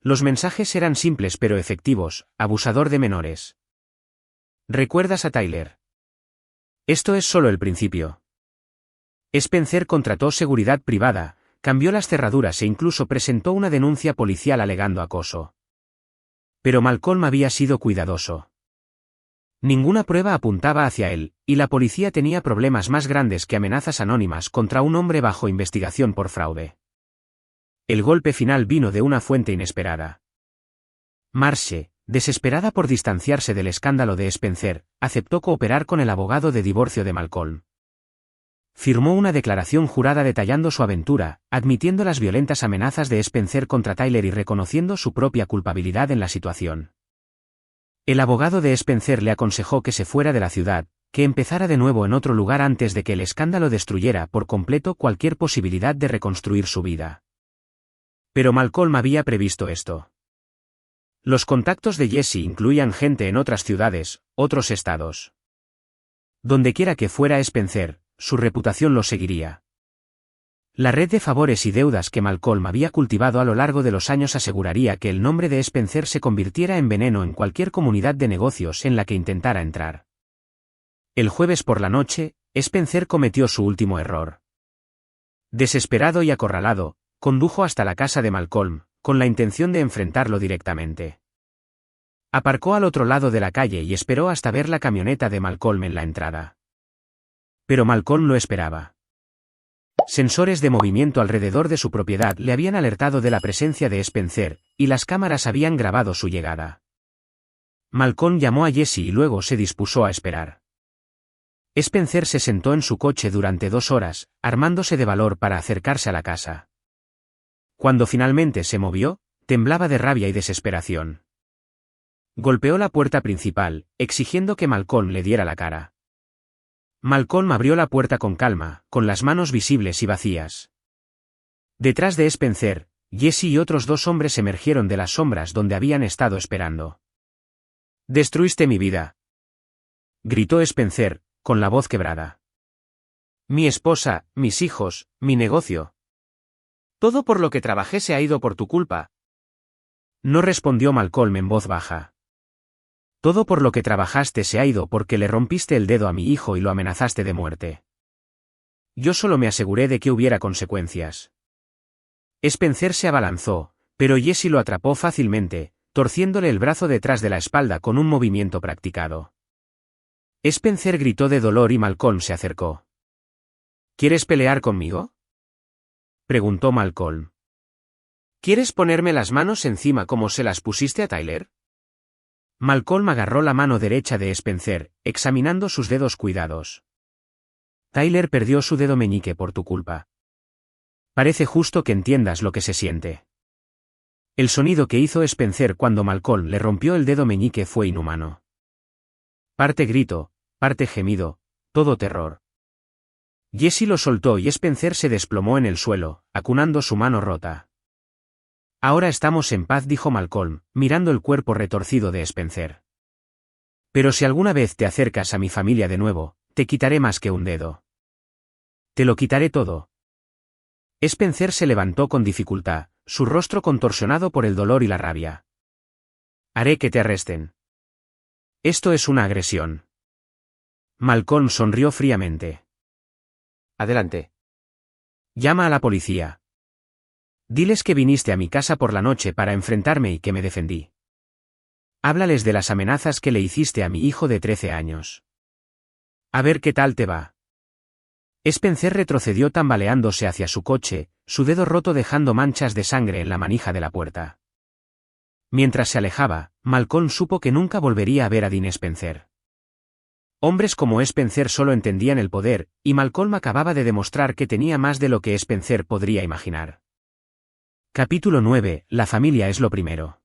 Los mensajes eran simples pero efectivos: abusador de menores. ¿Recuerdas a Tyler? Esto es solo el principio. Spencer contrató seguridad privada, cambió las cerraduras e incluso presentó una denuncia policial alegando acoso. Pero Malcolm había sido cuidadoso. Ninguna prueba apuntaba hacia él, y la policía tenía problemas más grandes que amenazas anónimas contra un hombre bajo investigación por fraude. El golpe final vino de una fuente inesperada. Marcie, desesperada por distanciarse del escándalo de Spencer, aceptó cooperar con el abogado de divorcio de Malcolm. Firmó una declaración jurada detallando su aventura, admitiendo las violentas amenazas de Spencer contra Tyler y reconociendo su propia culpabilidad en la situación. El abogado de Spencer le aconsejó que se fuera de la ciudad, que empezara de nuevo en otro lugar antes de que el escándalo destruyera por completo cualquier posibilidad de reconstruir su vida. Pero Malcolm había previsto esto. Los contactos de Jesse incluían gente en otras ciudades, otros estados. Dondequiera que fuera Spencer, su reputación lo seguiría. La red de favores y deudas que Malcolm había cultivado a lo largo de los años aseguraría que el nombre de Spencer se convirtiera en veneno en cualquier comunidad de negocios en la que intentara entrar. El jueves por la noche, Spencer cometió su último error. Desesperado y acorralado, condujo hasta la casa de Malcolm, con la intención de enfrentarlo directamente. Aparcó al otro lado de la calle y esperó hasta ver la camioneta de Malcolm en la entrada. Pero Malcolm lo esperaba. Sensores de movimiento alrededor de su propiedad le habían alertado de la presencia de Spencer, y las cámaras habían grabado su llegada. Malcolm llamó a Jesse y luego se dispuso a esperar. Spencer se sentó en su coche durante 2 horas, armándose de valor para acercarse a la casa. Cuando finalmente se movió, temblaba de rabia y desesperación. Golpeó la puerta principal, exigiendo que Malcolm le diera la cara. Malcolm abrió la puerta con calma, con las manos visibles y vacías. Detrás de Spencer, Jesse y otros 2 hombres emergieron de las sombras donde habían estado esperando. «Destruiste mi vida», gritó Spencer, con la voz quebrada. «Mi esposa, mis hijos, mi negocio. Todo por lo que trabajé se ha ido por tu culpa». No respondió Malcolm en voz baja. «Todo por lo que trabajaste se ha ido porque le rompiste el dedo a mi hijo y lo amenazaste de muerte. Yo solo me aseguré de que hubiera consecuencias». Spencer se abalanzó, pero Jesse lo atrapó fácilmente, torciéndole el brazo detrás de la espalda con un movimiento practicado. Spencer gritó de dolor y Malcolm se acercó. «¿Quieres pelear conmigo?», preguntó Malcolm. «¿Quieres ponerme las manos encima como se las pusiste a Tyler?». Malcolm agarró la mano derecha de Spencer, examinando sus dedos cuidados. «Tyler perdió su dedo meñique por tu culpa. Parece justo que entiendas lo que se siente». El sonido que hizo Spencer cuando Malcolm le rompió el dedo meñique fue inhumano. Parte grito, parte gemido, todo terror. Jesse lo soltó y Spencer se desplomó en el suelo, acunando su mano rota. «Ahora estamos en paz», dijo Malcolm, mirando el cuerpo retorcido de Spencer. «Pero si alguna vez te acercas a mi familia de nuevo, te quitaré más que un dedo. Te lo quitaré todo». Spencer se levantó con dificultad, su rostro contorsionado por el dolor y la rabia. «Haré que te arresten. Esto es una agresión». Malcolm sonrió fríamente. «Adelante. Llama a la policía. Diles que viniste a mi casa por la noche para enfrentarme y que me defendí. Háblales de las amenazas que le hiciste a mi hijo de 13 años. A ver qué tal te va». Spencer retrocedió tambaleándose hacia su coche, su dedo roto dejando manchas de sangre en la manija de la puerta. Mientras se alejaba, Malcolm supo que nunca volvería a ver a Dean Spencer. Hombres como Spencer solo entendían el poder, y Malcolm acababa de demostrar que tenía más de lo que Spencer podría imaginar. Capítulo 9. La familia es lo primero.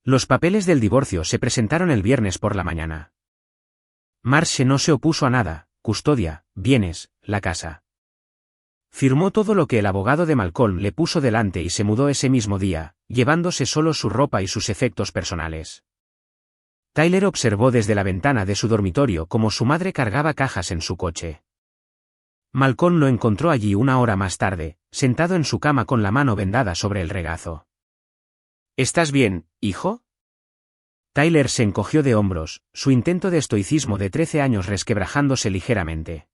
Los papeles del divorcio se presentaron el viernes por la mañana. Marsh no se opuso a nada: custodia, bienes, la casa. Firmó todo lo que el abogado de Malcolm le puso delante y se mudó ese mismo día, llevándose solo su ropa y sus efectos personales. Tyler observó desde la ventana de su dormitorio cómo su madre cargaba cajas en su coche. Malcolm lo encontró allí 1 hora más tarde, sentado en su cama con la mano vendada sobre el regazo. «¿Estás bien, hijo?». Tyler se encogió de hombros, su intento de estoicismo de 13 años resquebrajándose ligeramente.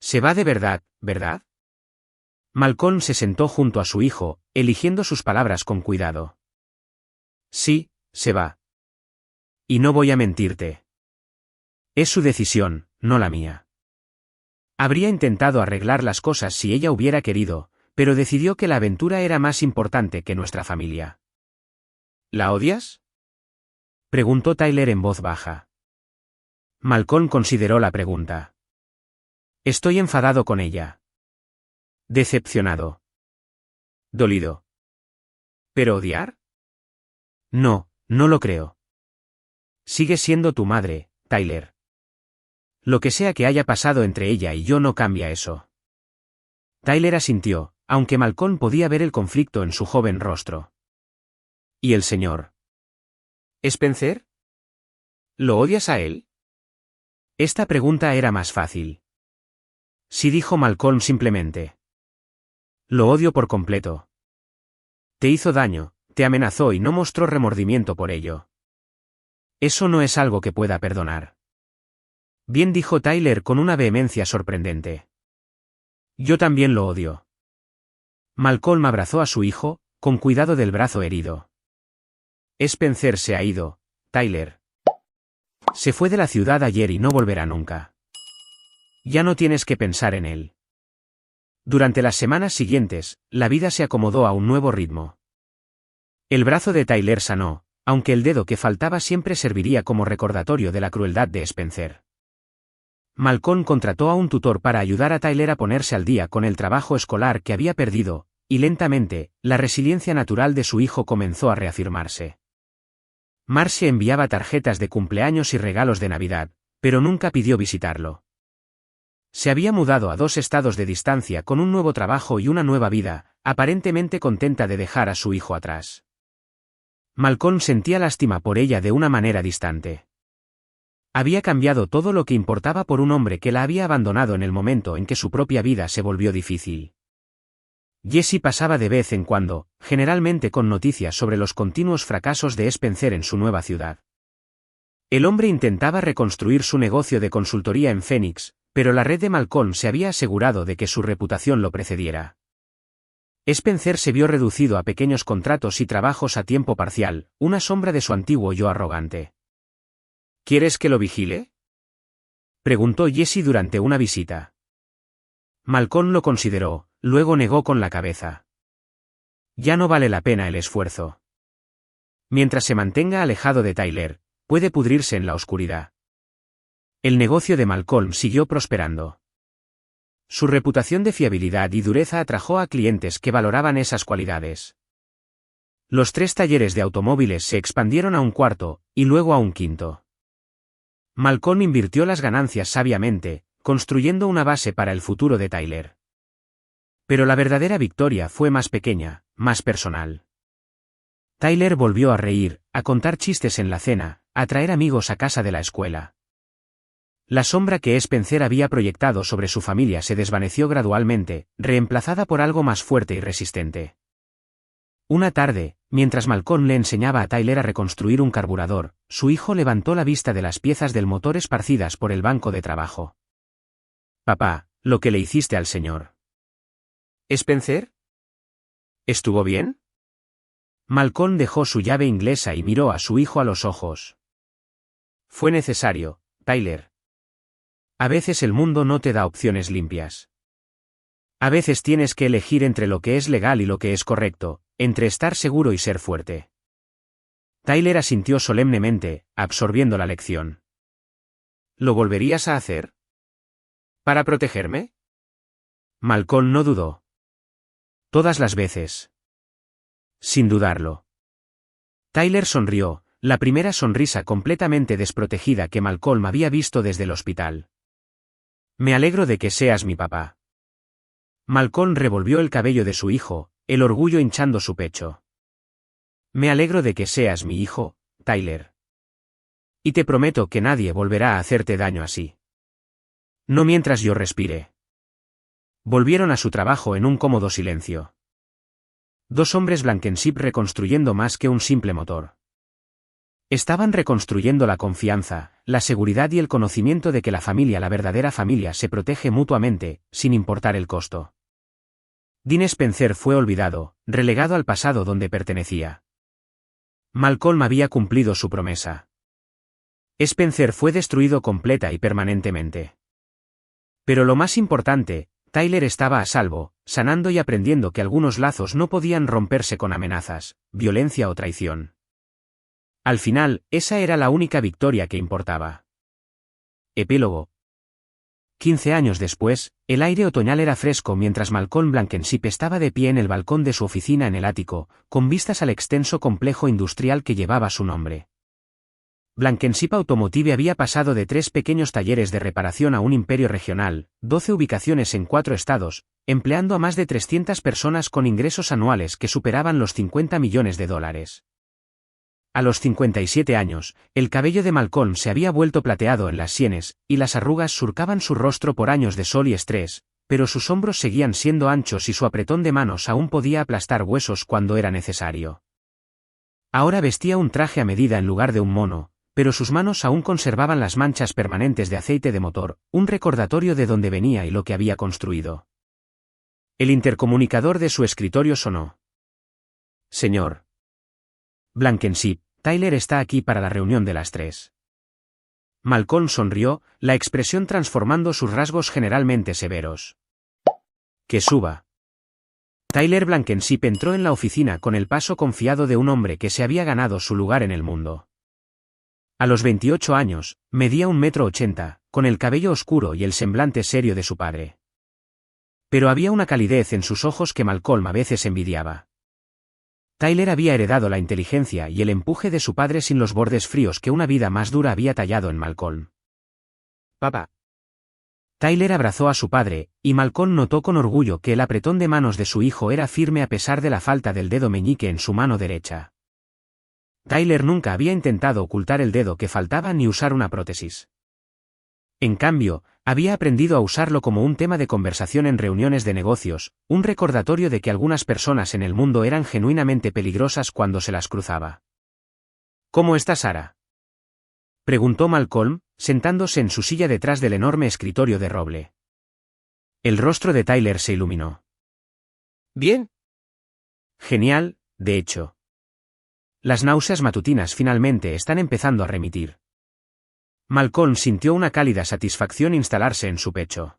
«Se va de verdad, ¿verdad?». Malcolm se sentó junto a su hijo, eligiendo sus palabras con cuidado. «Sí, se va. Y no voy a mentirte. Es su decisión, no la mía. Habría intentado arreglar las cosas si ella hubiera querido, pero decidió que la aventura era más importante que nuestra familia». «¿La odias?», preguntó Tyler en voz baja. Malcolm consideró la pregunta. «Estoy enfadado con ella. Decepcionado. Dolido. ¿Pero odiar? No, no lo creo. Sigue siendo tu madre, Tyler. Lo que sea que haya pasado entre ella y yo no cambia eso». Tyler asintió, aunque Malcolm podía ver el conflicto en su joven rostro. «¿Y el señor Spencer? ¿Lo odias a él?». Esta pregunta era más fácil. «Sí», dijo Malcolm simplemente. «Lo odio por completo. Te hizo daño, te amenazó y no mostró remordimiento por ello. Eso no es algo que pueda perdonar». Bien, dijo Tyler con una vehemencia sorprendente. Yo también lo odio. Malcolm abrazó a su hijo, con cuidado del brazo herido. Spencer se ha ido, Tyler. Se fue de la ciudad ayer y no volverá nunca. Ya no tienes que pensar en él. Durante las semanas siguientes, la vida se acomodó a un nuevo ritmo. El brazo de Tyler sanó, aunque el dedo que faltaba siempre serviría como recordatorio de la crueldad de Spencer. Malcolm contrató a un tutor para ayudar a Tyler a ponerse al día con el trabajo escolar que había perdido, y lentamente, la resiliencia natural de su hijo comenzó a reafirmarse. Marcie enviaba tarjetas de cumpleaños y regalos de Navidad, pero nunca pidió visitarlo. Se había mudado a 2 estados de distancia con un nuevo trabajo y una nueva vida, aparentemente contenta de dejar a su hijo atrás. Malcolm sentía lástima por ella de una manera distante. Había cambiado todo lo que importaba por un hombre que la había abandonado en el momento en que su propia vida se volvió difícil. Jessie pasaba de vez en cuando, generalmente con noticias sobre los continuos fracasos de Spencer en su nueva ciudad. El hombre intentaba reconstruir su negocio de consultoría en Phoenix, pero la red de Malcolm se había asegurado de que su reputación lo precediera. Spencer se vio reducido a pequeños contratos y trabajos a tiempo parcial, una sombra de su antiguo yo arrogante. ¿Quieres que lo vigile?, preguntó Jessie durante una visita. Malcolm lo consideró, luego negó con la cabeza. Ya no vale la pena el esfuerzo. Mientras se mantenga alejado de Tyler, puede pudrirse en la oscuridad. El negocio de Malcolm siguió prosperando. Su reputación de fiabilidad y dureza atrajo a clientes que valoraban esas cualidades. Los 3 talleres de automóviles se expandieron a un 4, y luego a un 5. Malcolm invirtió las ganancias sabiamente, construyendo una base para el futuro de Tyler. Pero la verdadera victoria fue más pequeña, más personal. Tyler volvió a reír, a contar chistes en la cena, a traer amigos a casa de la escuela. La sombra que Spencer había proyectado sobre su familia se desvaneció gradualmente, reemplazada por algo más fuerte y resistente. Una tarde, mientras Malcolm le enseñaba a Tyler a reconstruir un carburador, su hijo levantó la vista de las piezas del motor esparcidas por el banco de trabajo. «Papá, lo que le hiciste al señor Spencer, ¿estuvo bien?». Malcolm dejó su llave inglesa y miró a su hijo a los ojos. «Fue necesario, Tyler. A veces el mundo no te da opciones limpias. A veces tienes que elegir entre lo que es legal y lo que es correcto, entre estar seguro y ser fuerte». Tyler asintió solemnemente, absorbiendo la lección. «¿Lo volverías a hacer? ¿Para protegerme?». Malcolm no dudó. «Todas las veces». «Sin dudarlo». Tyler sonrió, la primera sonrisa completamente desprotegida que Malcolm había visto desde el hospital. «Me alegro de que seas mi papá». Malcolm revolvió el cabello de su hijo, el orgullo hinchando su pecho. «Me alegro de que seas mi hijo, Tyler. Y te prometo que nadie volverá a hacerte daño así. No mientras yo respire». Volvieron a su trabajo en un cómodo silencio. 2 hombres Blankenship reconstruyendo más que un simple motor. Estaban reconstruyendo la confianza, la seguridad y el conocimiento de que la verdadera familia se protege mutuamente, sin importar el costo. Dean Spencer fue olvidado, relegado al pasado donde pertenecía. Malcolm había cumplido su promesa. Spencer fue destruido completa y permanentemente. Pero lo más importante, Tyler estaba a salvo, sanando y aprendiendo que algunos lazos no podían romperse con amenazas, violencia o traición. Al final, esa era la única victoria que importaba. Epílogo. 15 años después, el aire otoñal era fresco mientras Malcolm Blankenship estaba de pie en el balcón de su oficina en el ático, con vistas al extenso complejo industrial que llevaba su nombre. Blankenship Automotive había pasado de 3 pequeños talleres de reparación a un imperio regional, 12 ubicaciones en 4 estados, empleando a más de 300 personas con ingresos anuales que superaban los $50 millones. A los 57 años, el cabello de Malcolm se había vuelto plateado en las sienes, y las arrugas surcaban su rostro por años de sol y estrés, pero sus hombros seguían siendo anchos y su apretón de manos aún podía aplastar huesos cuando era necesario. Ahora vestía un traje a medida en lugar de un mono, pero sus manos aún conservaban las manchas permanentes de aceite de motor, un recordatorio de dónde venía y lo que había construido. El intercomunicador de su escritorio sonó. Señor Blankenship, Tyler está aquí para la reunión de las 3. Malcolm sonrió, la expresión transformando sus rasgos generalmente severos. Que suba. Tyler Blankenship entró en la oficina con el paso confiado de un hombre que se había ganado su lugar en el mundo. A los 28 años, medía 1,80 m, con el cabello oscuro y el semblante serio de su padre. Pero había una calidez en sus ojos que Malcolm a veces envidiaba. Tyler había heredado la inteligencia y el empuje de su padre sin los bordes fríos que una vida más dura había tallado en Malcolm. Papá. Tyler abrazó a su padre, y Malcolm notó con orgullo que el apretón de manos de su hijo era firme a pesar de la falta del dedo meñique en su mano derecha. Tyler nunca había intentado ocultar el dedo que faltaba ni usar una prótesis. En cambio, había aprendido a usarlo como un tema de conversación en reuniones de negocios, un recordatorio de que algunas personas en el mundo eran genuinamente peligrosas cuando se las cruzaba. ¿Cómo está Sara?, preguntó Malcolm, sentándose en su silla detrás del enorme escritorio de roble. El rostro de Tyler se iluminó. Bien. Genial, de hecho. Las náuseas matutinas finalmente están empezando a remitir. Malcolm sintió una cálida satisfacción instalarse en su pecho.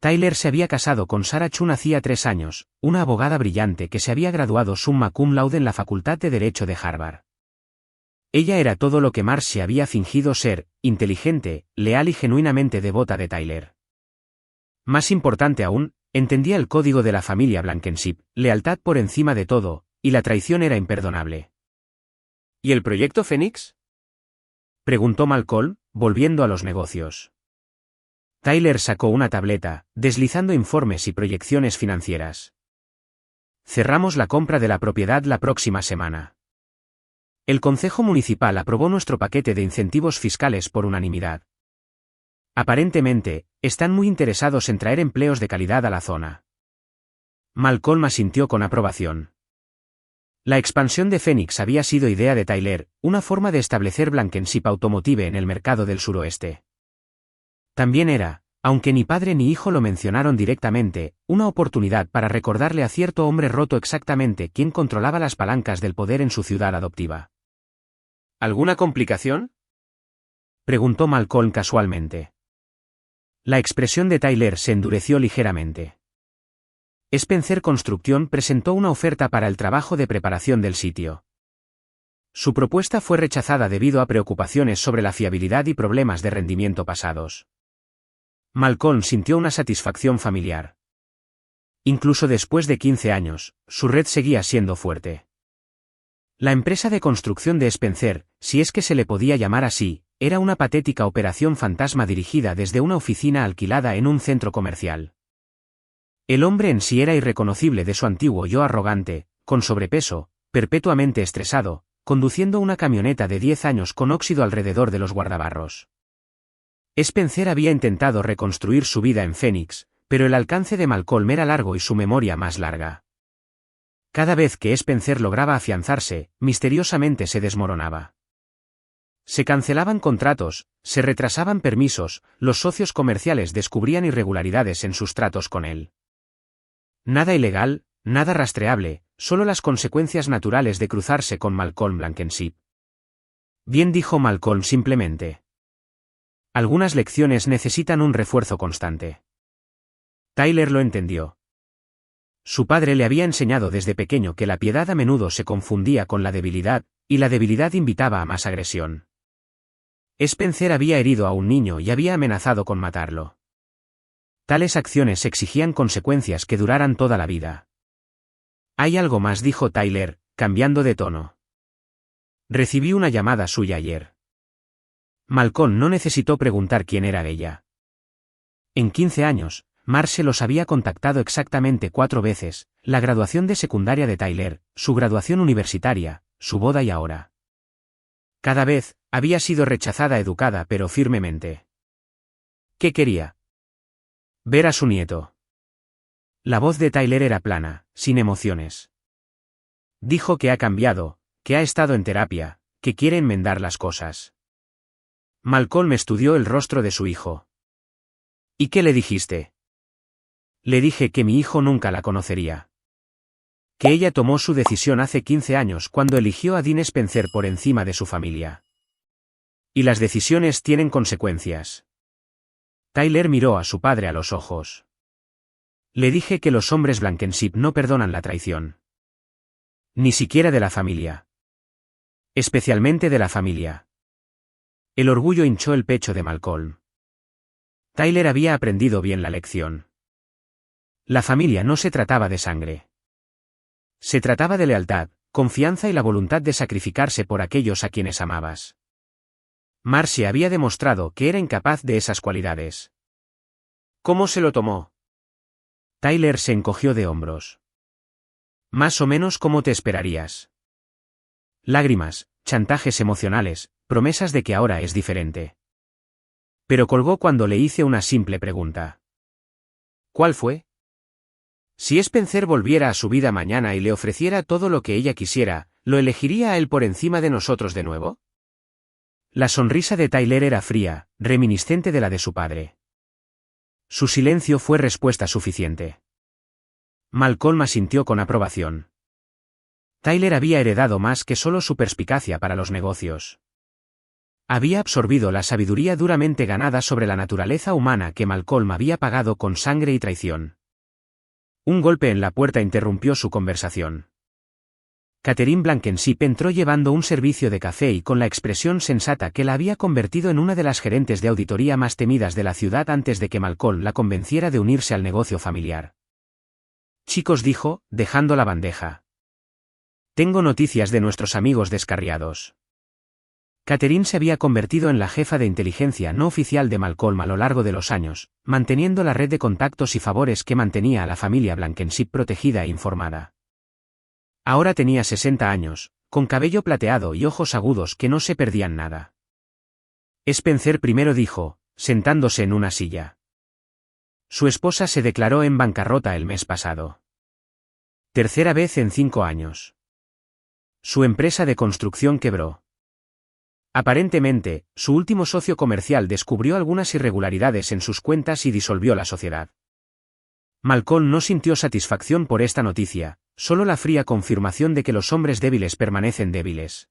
Tyler se había casado con Sarah Chun hacía 3 años, una abogada brillante que se había graduado summa cum laude en la Facultad de Derecho de Harvard. Ella era todo lo que Marcy había fingido ser, inteligente, leal y genuinamente devota de Tyler. Más importante aún, entendía el código de la familia Blankenship, lealtad por encima de todo, y la traición era imperdonable. ¿Y el proyecto Fénix?, preguntó Malcolm, volviendo a los negocios. Tyler sacó una tableta, deslizando informes y proyecciones financieras. Cerramos la compra de la propiedad la próxima semana. El Concejo Municipal aprobó nuestro paquete de incentivos fiscales por unanimidad. Aparentemente, están muy interesados en traer empleos de calidad a la zona. Malcolm asintió con aprobación. La expansión de Fénix había sido idea de Tyler, una forma de establecer Blankenship Automotive en el mercado del suroeste. También era, aunque ni padre ni hijo lo mencionaron directamente, una oportunidad para recordarle a cierto hombre roto exactamente quién controlaba las palancas del poder en su ciudad adoptiva. ¿Alguna complicación?, preguntó Malcolm casualmente. La expresión de Tyler se endureció ligeramente. Spencer Construction presentó una oferta para el trabajo de preparación del sitio. Su propuesta fue rechazada debido a preocupaciones sobre la fiabilidad y problemas de rendimiento pasados. Malcolm sintió una satisfacción familiar. Incluso después de 15 años, su red seguía siendo fuerte. La empresa de construcción de Spencer, si es que se le podía llamar así, era una patética operación fantasma dirigida desde una oficina alquilada en un centro comercial. El hombre en sí era irreconocible de su antiguo yo arrogante, con sobrepeso, perpetuamente estresado, conduciendo una camioneta de 10 años con óxido alrededor de los guardabarros. Spencer había intentado reconstruir su vida en Phoenix, pero el alcance de Malcolm era largo y su memoria más larga. Cada vez que Spencer lograba afianzarse, misteriosamente se desmoronaba. Se cancelaban contratos, se retrasaban permisos, los socios comerciales descubrían irregularidades en sus tratos con él. Nada ilegal, nada rastreable, solo las consecuencias naturales de cruzarse con Malcolm Blankenship. Bien, dijo Malcolm simplemente. Algunas lecciones necesitan un refuerzo constante. Tyler lo entendió. Su padre le había enseñado desde pequeño que la piedad a menudo se confundía con la debilidad, y la debilidad invitaba a más agresión. Spencer había herido a un niño y había amenazado con matarlo. Tales acciones exigían consecuencias que duraran toda la vida. Hay algo más, dijo Tyler, cambiando de tono. Recibí una llamada suya ayer. Malcolm no necesitó preguntar quién era ella. En 15 años, Marce los había contactado exactamente 4 veces, la graduación de secundaria de Tyler, su graduación universitaria, su boda y ahora. Cada vez, había sido rechazada educada pero firmemente. ¿Qué quería? Ver a su nieto. La voz de Tyler era plana, sin emociones. Dijo que ha cambiado, que ha estado en terapia, que quiere enmendar las cosas. Malcolm estudió el rostro de su hijo. ¿Y qué le dijiste? Le dije que mi hijo nunca la conocería. Que ella tomó su decisión hace 15 años cuando eligió a Dean Spencer por encima de su familia. Y las decisiones tienen consecuencias. Tyler miró a su padre a los ojos. Le dije que los hombres Blankenship no perdonan la traición. Ni siquiera de la familia. Especialmente de la familia. El orgullo hinchó el pecho de Malcolm. Tyler había aprendido bien la lección. La familia no se trataba de sangre. Se trataba de lealtad, confianza y la voluntad de sacrificarse por aquellos a quienes amabas. Marcie había demostrado que era incapaz de esas cualidades. ¿Cómo se lo tomó? Tyler se encogió de hombros. Más o menos como te esperarías. Lágrimas, chantajes emocionales, promesas de que ahora es diferente. Pero colgó cuando le hice una simple pregunta. ¿Cuál fue? Si Spencer volviera a su vida mañana y le ofreciera todo lo que ella quisiera, ¿lo elegiría a él por encima de nosotros de nuevo? La sonrisa de Tyler era fría, reminiscente de la de su padre. Su silencio fue respuesta suficiente. Malcolm asintió con aprobación. Tyler había heredado más que solo su perspicacia para los negocios. Había absorbido la sabiduría duramente ganada sobre la naturaleza humana que Malcolm había pagado con sangre y traición. Un golpe en la puerta interrumpió su conversación. Catherine Blankenship entró llevando un servicio de café y con la expresión sensata que la había convertido en una de las gerentes de auditoría más temidas de la ciudad antes de que Malcolm la convenciera de unirse al negocio familiar. Chicos, dijo, dejando la bandeja. Tengo noticias de nuestros amigos descarriados. Catherine se había convertido en la jefa de inteligencia no oficial de Malcolm a lo largo de los años, manteniendo la red de contactos y favores que mantenía a la familia Blankenship protegida e informada. Ahora tenía 60 años, con cabello plateado y ojos agudos que no se perdían nada. Spencer primero, dijo, sentándose en una silla. Su esposa se declaró en bancarrota el mes pasado. Tercera vez en 5 años. Su empresa de construcción quebró. Aparentemente, su último socio comercial descubrió algunas irregularidades en sus cuentas y disolvió la sociedad. Malcolm no sintió satisfacción por esta noticia, solo la fría confirmación de que los hombres débiles permanecen débiles.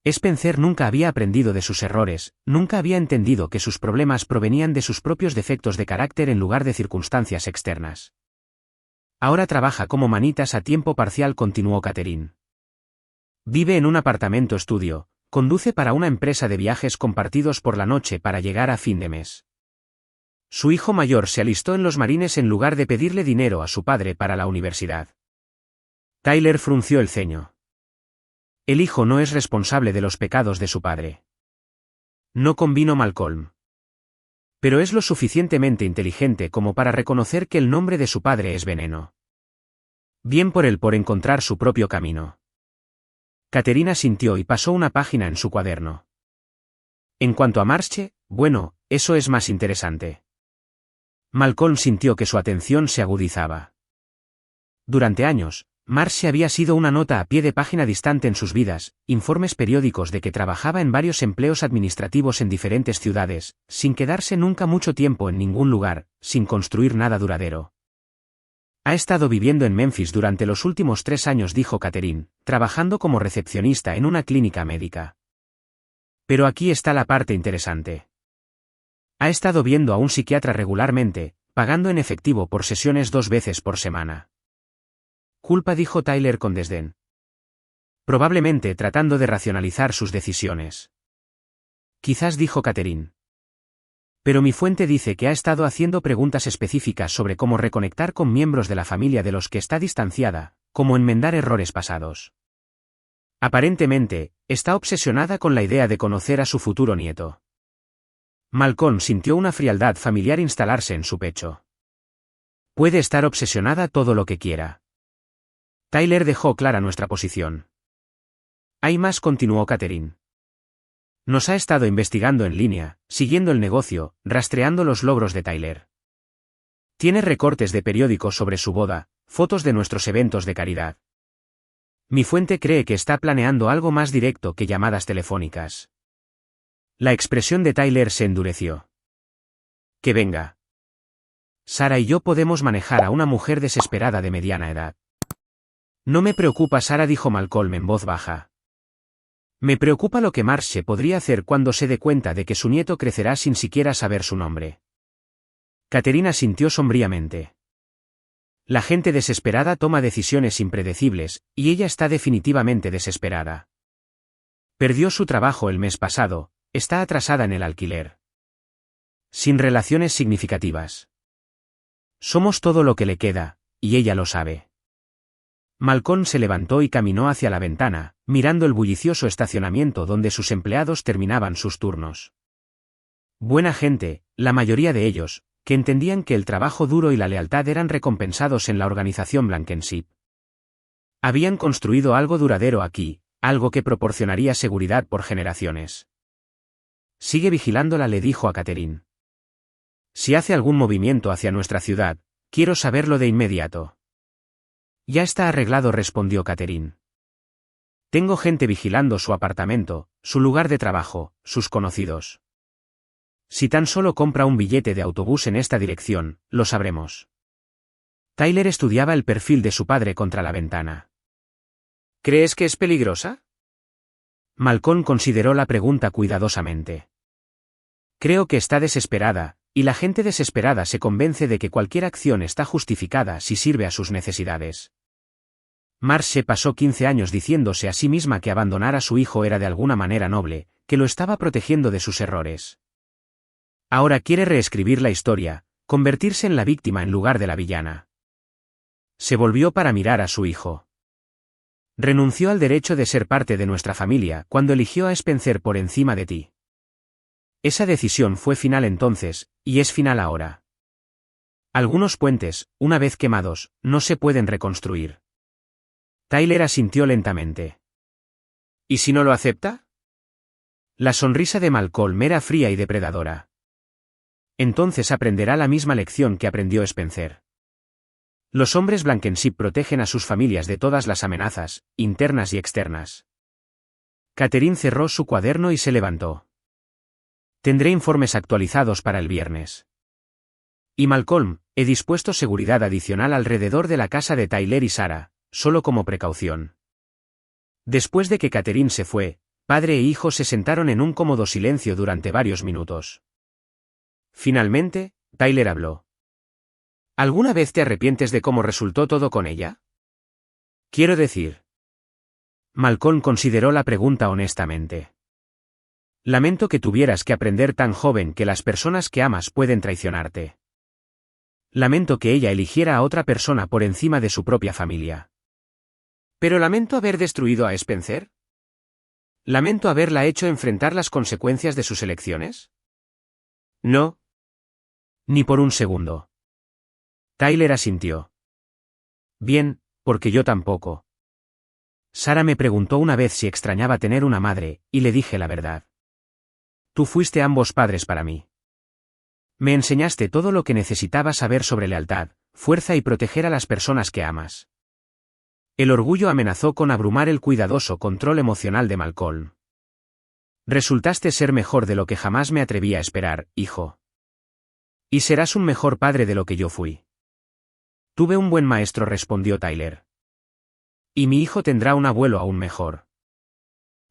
Spencer nunca había aprendido de sus errores, nunca había entendido que sus problemas provenían de sus propios defectos de carácter en lugar de circunstancias externas. Ahora trabaja como manitas a tiempo parcial, continuó Catherine. Vive en un apartamento estudio, conduce para una empresa de viajes compartidos por la noche para llegar a fin de mes. Su hijo mayor se alistó en los Marines en lugar de pedirle dinero a su padre para la universidad. Tyler frunció el ceño. El hijo no es responsable de los pecados de su padre. No convino Malcolm. Pero es lo suficientemente inteligente como para reconocer que el nombre de su padre es veneno. Bien por él por encontrar su propio camino. Catherine asintió y pasó una página en su cuaderno. En cuanto a Marcie, bueno, eso es más interesante. Malcolm sintió que su atención se agudizaba. Durante años, Marcie había sido una nota a pie de página distante en sus vidas, informes periódicos de que trabajaba en varios empleos administrativos en diferentes ciudades, sin quedarse nunca mucho tiempo en ningún lugar, sin construir nada duradero. Ha estado viviendo en Memphis durante los últimos 3 años, dijo Catherine, trabajando como recepcionista en una clínica médica. Pero aquí está la parte interesante. Ha estado viendo a un psiquiatra regularmente, pagando en efectivo por sesiones 2 veces por semana. Culpa, dijo Tyler con desdén. Probablemente tratando de racionalizar sus decisiones. Quizás, dijo Catherine. Pero mi fuente dice que ha estado haciendo preguntas específicas sobre cómo reconectar con miembros de la familia de los que está distanciada, cómo enmendar errores pasados. Aparentemente, está obsesionada con la idea de conocer a su futuro nieto. Malcolm sintió una frialdad familiar instalarse en su pecho. Puede estar obsesionada todo lo que quiera. Tyler dejó clara nuestra posición. Hay más, continuó Catherine. Nos ha estado investigando en línea, siguiendo el negocio, rastreando los logros de Tyler. Tiene recortes de periódicos sobre su boda, fotos de nuestros eventos de caridad. Mi fuente cree que está planeando algo más directo que llamadas telefónicas. La expresión de Tyler se endureció. Que venga. Sara y yo podemos manejar a una mujer desesperada de mediana edad. No me preocupa, Sara, dijo Malcolm en voz baja. Me preocupa lo que Marge podría hacer cuando se dé cuenta de que su nieto crecerá sin siquiera saber su nombre. Catherine asintió sombríamente. La gente desesperada toma decisiones impredecibles, y ella está definitivamente desesperada. Perdió su trabajo el mes pasado, está atrasada en el alquiler. Sin relaciones significativas. Somos todo lo que le queda, y ella lo sabe. Malcolm se levantó y caminó hacia la ventana, mirando el bullicioso estacionamiento donde sus empleados terminaban sus turnos. Buena gente, la mayoría de ellos, que entendían que el trabajo duro y la lealtad eran recompensados en la organización Blankenship. Habían construido algo duradero aquí, algo que proporcionaría seguridad por generaciones. Sigue vigilándola, le dijo a Catherine. Si hace algún movimiento hacia nuestra ciudad, quiero saberlo de inmediato. Ya está arreglado, respondió Catherine. Tengo gente vigilando su apartamento, su lugar de trabajo, sus conocidos. Si tan solo compra un billete de autobús en esta dirección, lo sabremos. Tyler estudiaba el perfil de su padre contra la ventana. ¿Crees que es peligrosa? Malcolm consideró la pregunta cuidadosamente. Creo que está desesperada, y la gente desesperada se convence de que cualquier acción está justificada si sirve a sus necesidades. Marge pasó 15 años diciéndose a sí misma que abandonar a su hijo era de alguna manera noble, que lo estaba protegiendo de sus errores. Ahora quiere reescribir la historia, convertirse en la víctima en lugar de la villana. Se volvió para mirar a su hijo. Renunció al derecho de ser parte de nuestra familia cuando eligió a Spencer por encima de ti. Esa decisión fue final entonces, y es final ahora. Algunos puentes, una vez quemados, no se pueden reconstruir. Tyler asintió lentamente. ¿Y si no lo acepta? La sonrisa de Malcolm era fría y depredadora. Entonces aprenderá la misma lección que aprendió Spencer. Los hombres Blankenship protegen a sus familias de todas las amenazas, internas y externas. Catherine cerró su cuaderno y se levantó. Tendré informes actualizados para el viernes. Y Malcolm, he dispuesto seguridad adicional alrededor de la casa de Tyler y Sara, solo como precaución. Después de que Catherine se fue, padre e hijo se sentaron en un cómodo silencio durante varios minutos. Finalmente, Tyler habló. ¿Alguna vez te arrepientes de cómo resultó todo con ella? Quiero decir. Malcolm consideró la pregunta honestamente. Lamento que tuvieras que aprender tan joven que las personas que amas pueden traicionarte. Lamento que ella eligiera a otra persona por encima de su propia familia. ¿Pero lamento haber destruido a Spencer? ¿Lamento haberla hecho enfrentar las consecuencias de sus elecciones? No. Ni por un segundo. Tyler asintió. Bien, porque yo tampoco. Sara me preguntó una vez si extrañaba tener una madre, y le dije la verdad. Tú fuiste ambos padres para mí. Me enseñaste todo lo que necesitaba saber sobre lealtad, fuerza y proteger a las personas que amas. El orgullo amenazó con abrumar el cuidadoso control emocional de Malcolm. Resultaste ser mejor de lo que jamás me atreví a esperar, hijo. Y serás un mejor padre de lo que yo fui. Tuve un buen maestro, respondió Tyler. Y mi hijo tendrá un abuelo aún mejor.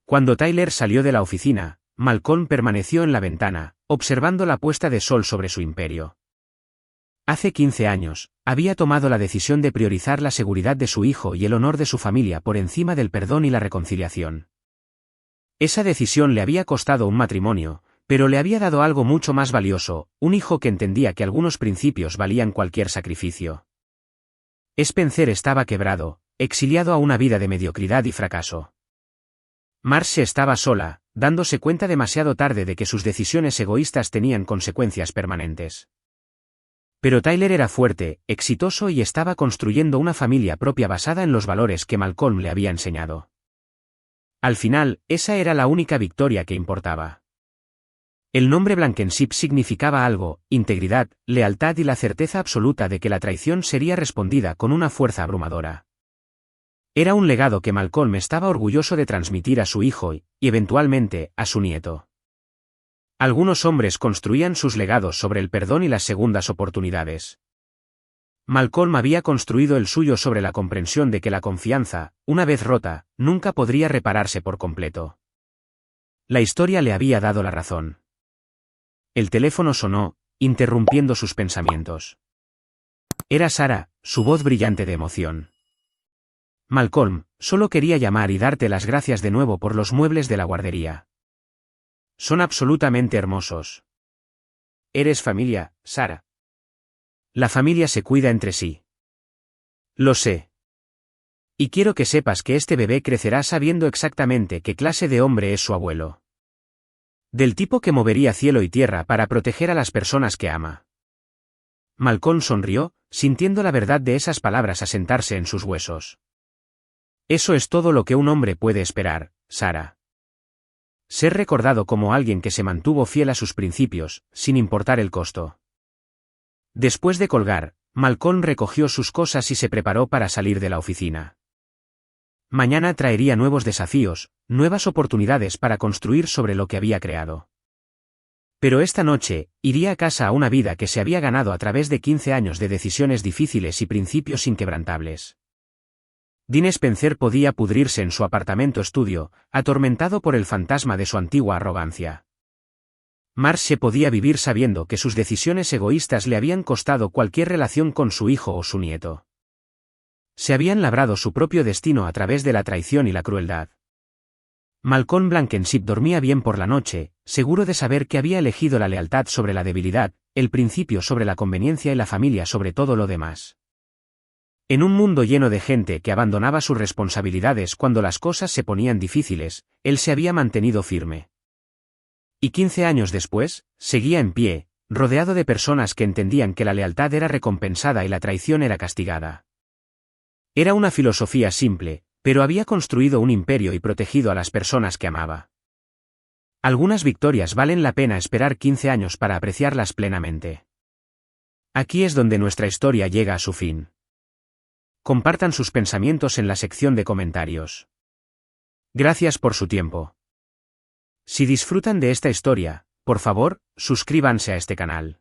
Cuando Tyler salió de la oficina, Malcolm permaneció en la ventana, observando la puesta de sol sobre su imperio. Hace 15 años, había tomado la decisión de priorizar la seguridad de su hijo y el honor de su familia por encima del perdón y la reconciliación. Esa decisión le había costado un matrimonio, pero le había dado algo mucho más valioso, un hijo que entendía que algunos principios valían cualquier sacrificio. Spencer estaba quebrado, exiliado a una vida de mediocridad y fracaso. Marge estaba sola, dándose cuenta demasiado tarde de que sus decisiones egoístas tenían consecuencias permanentes. Pero Tyler era fuerte, exitoso y estaba construyendo una familia propia basada en los valores que Malcolm le había enseñado. Al final, esa era la única victoria que importaba. El nombre Blankenship significaba algo, integridad, lealtad y la certeza absoluta de que la traición sería respondida con una fuerza abrumadora. Era un legado que Malcolm estaba orgulloso de transmitir a su hijo y, eventualmente, a su nieto. Algunos hombres construían sus legados sobre el perdón y las segundas oportunidades. Malcolm había construido el suyo sobre la comprensión de que la confianza, una vez rota, nunca podría repararse por completo. La historia le había dado la razón. El teléfono sonó, interrumpiendo sus pensamientos. Era Sarah, su voz brillante de emoción. Malcolm, solo quería llamar y darte las gracias de nuevo por los muebles de la guardería. Son absolutamente hermosos. ¿Eres familia, Sarah? La familia se cuida entre sí. Lo sé. Y quiero que sepas que este bebé crecerá sabiendo exactamente qué clase de hombre es su abuelo. Del tipo que movería cielo y tierra para proteger a las personas que ama. Malcolm sonrió, sintiendo la verdad de esas palabras asentarse en sus huesos. Eso es todo lo que un hombre puede esperar, Sarah. Ser recordado como alguien que se mantuvo fiel a sus principios, sin importar el costo. Después de colgar, Malcolm recogió sus cosas y se preparó para salir de la oficina. Mañana traería nuevos desafíos, nuevas oportunidades para construir sobre lo que había creado. Pero esta noche, iría a casa a una vida que se había ganado a través de 15 años de decisiones difíciles y principios inquebrantables. Dean Spencer podía pudrirse en su apartamento-estudio, atormentado por el fantasma de su antigua arrogancia. Marsh podía vivir sabiendo que sus decisiones egoístas le habían costado cualquier relación con su hijo o su nieto. Se habían labrado su propio destino a través de la traición y la crueldad. Malcolm Blankenship dormía bien por la noche, seguro de saber que había elegido la lealtad sobre la debilidad, el principio sobre la conveniencia y la familia sobre todo lo demás. En un mundo lleno de gente que abandonaba sus responsabilidades cuando las cosas se ponían difíciles, él se había mantenido firme. Y 15 años después, seguía en pie, rodeado de personas que entendían que la lealtad era recompensada y la traición era castigada. Era una filosofía simple, pero había construido un imperio y protegido a las personas que amaba. Algunas victorias valen la pena esperar 15 años para apreciarlas plenamente. Aquí es donde nuestra historia llega a su fin. Compartan sus pensamientos en la sección de comentarios. Gracias por su tiempo. Si disfrutan de esta historia, por favor, suscríbanse a este canal.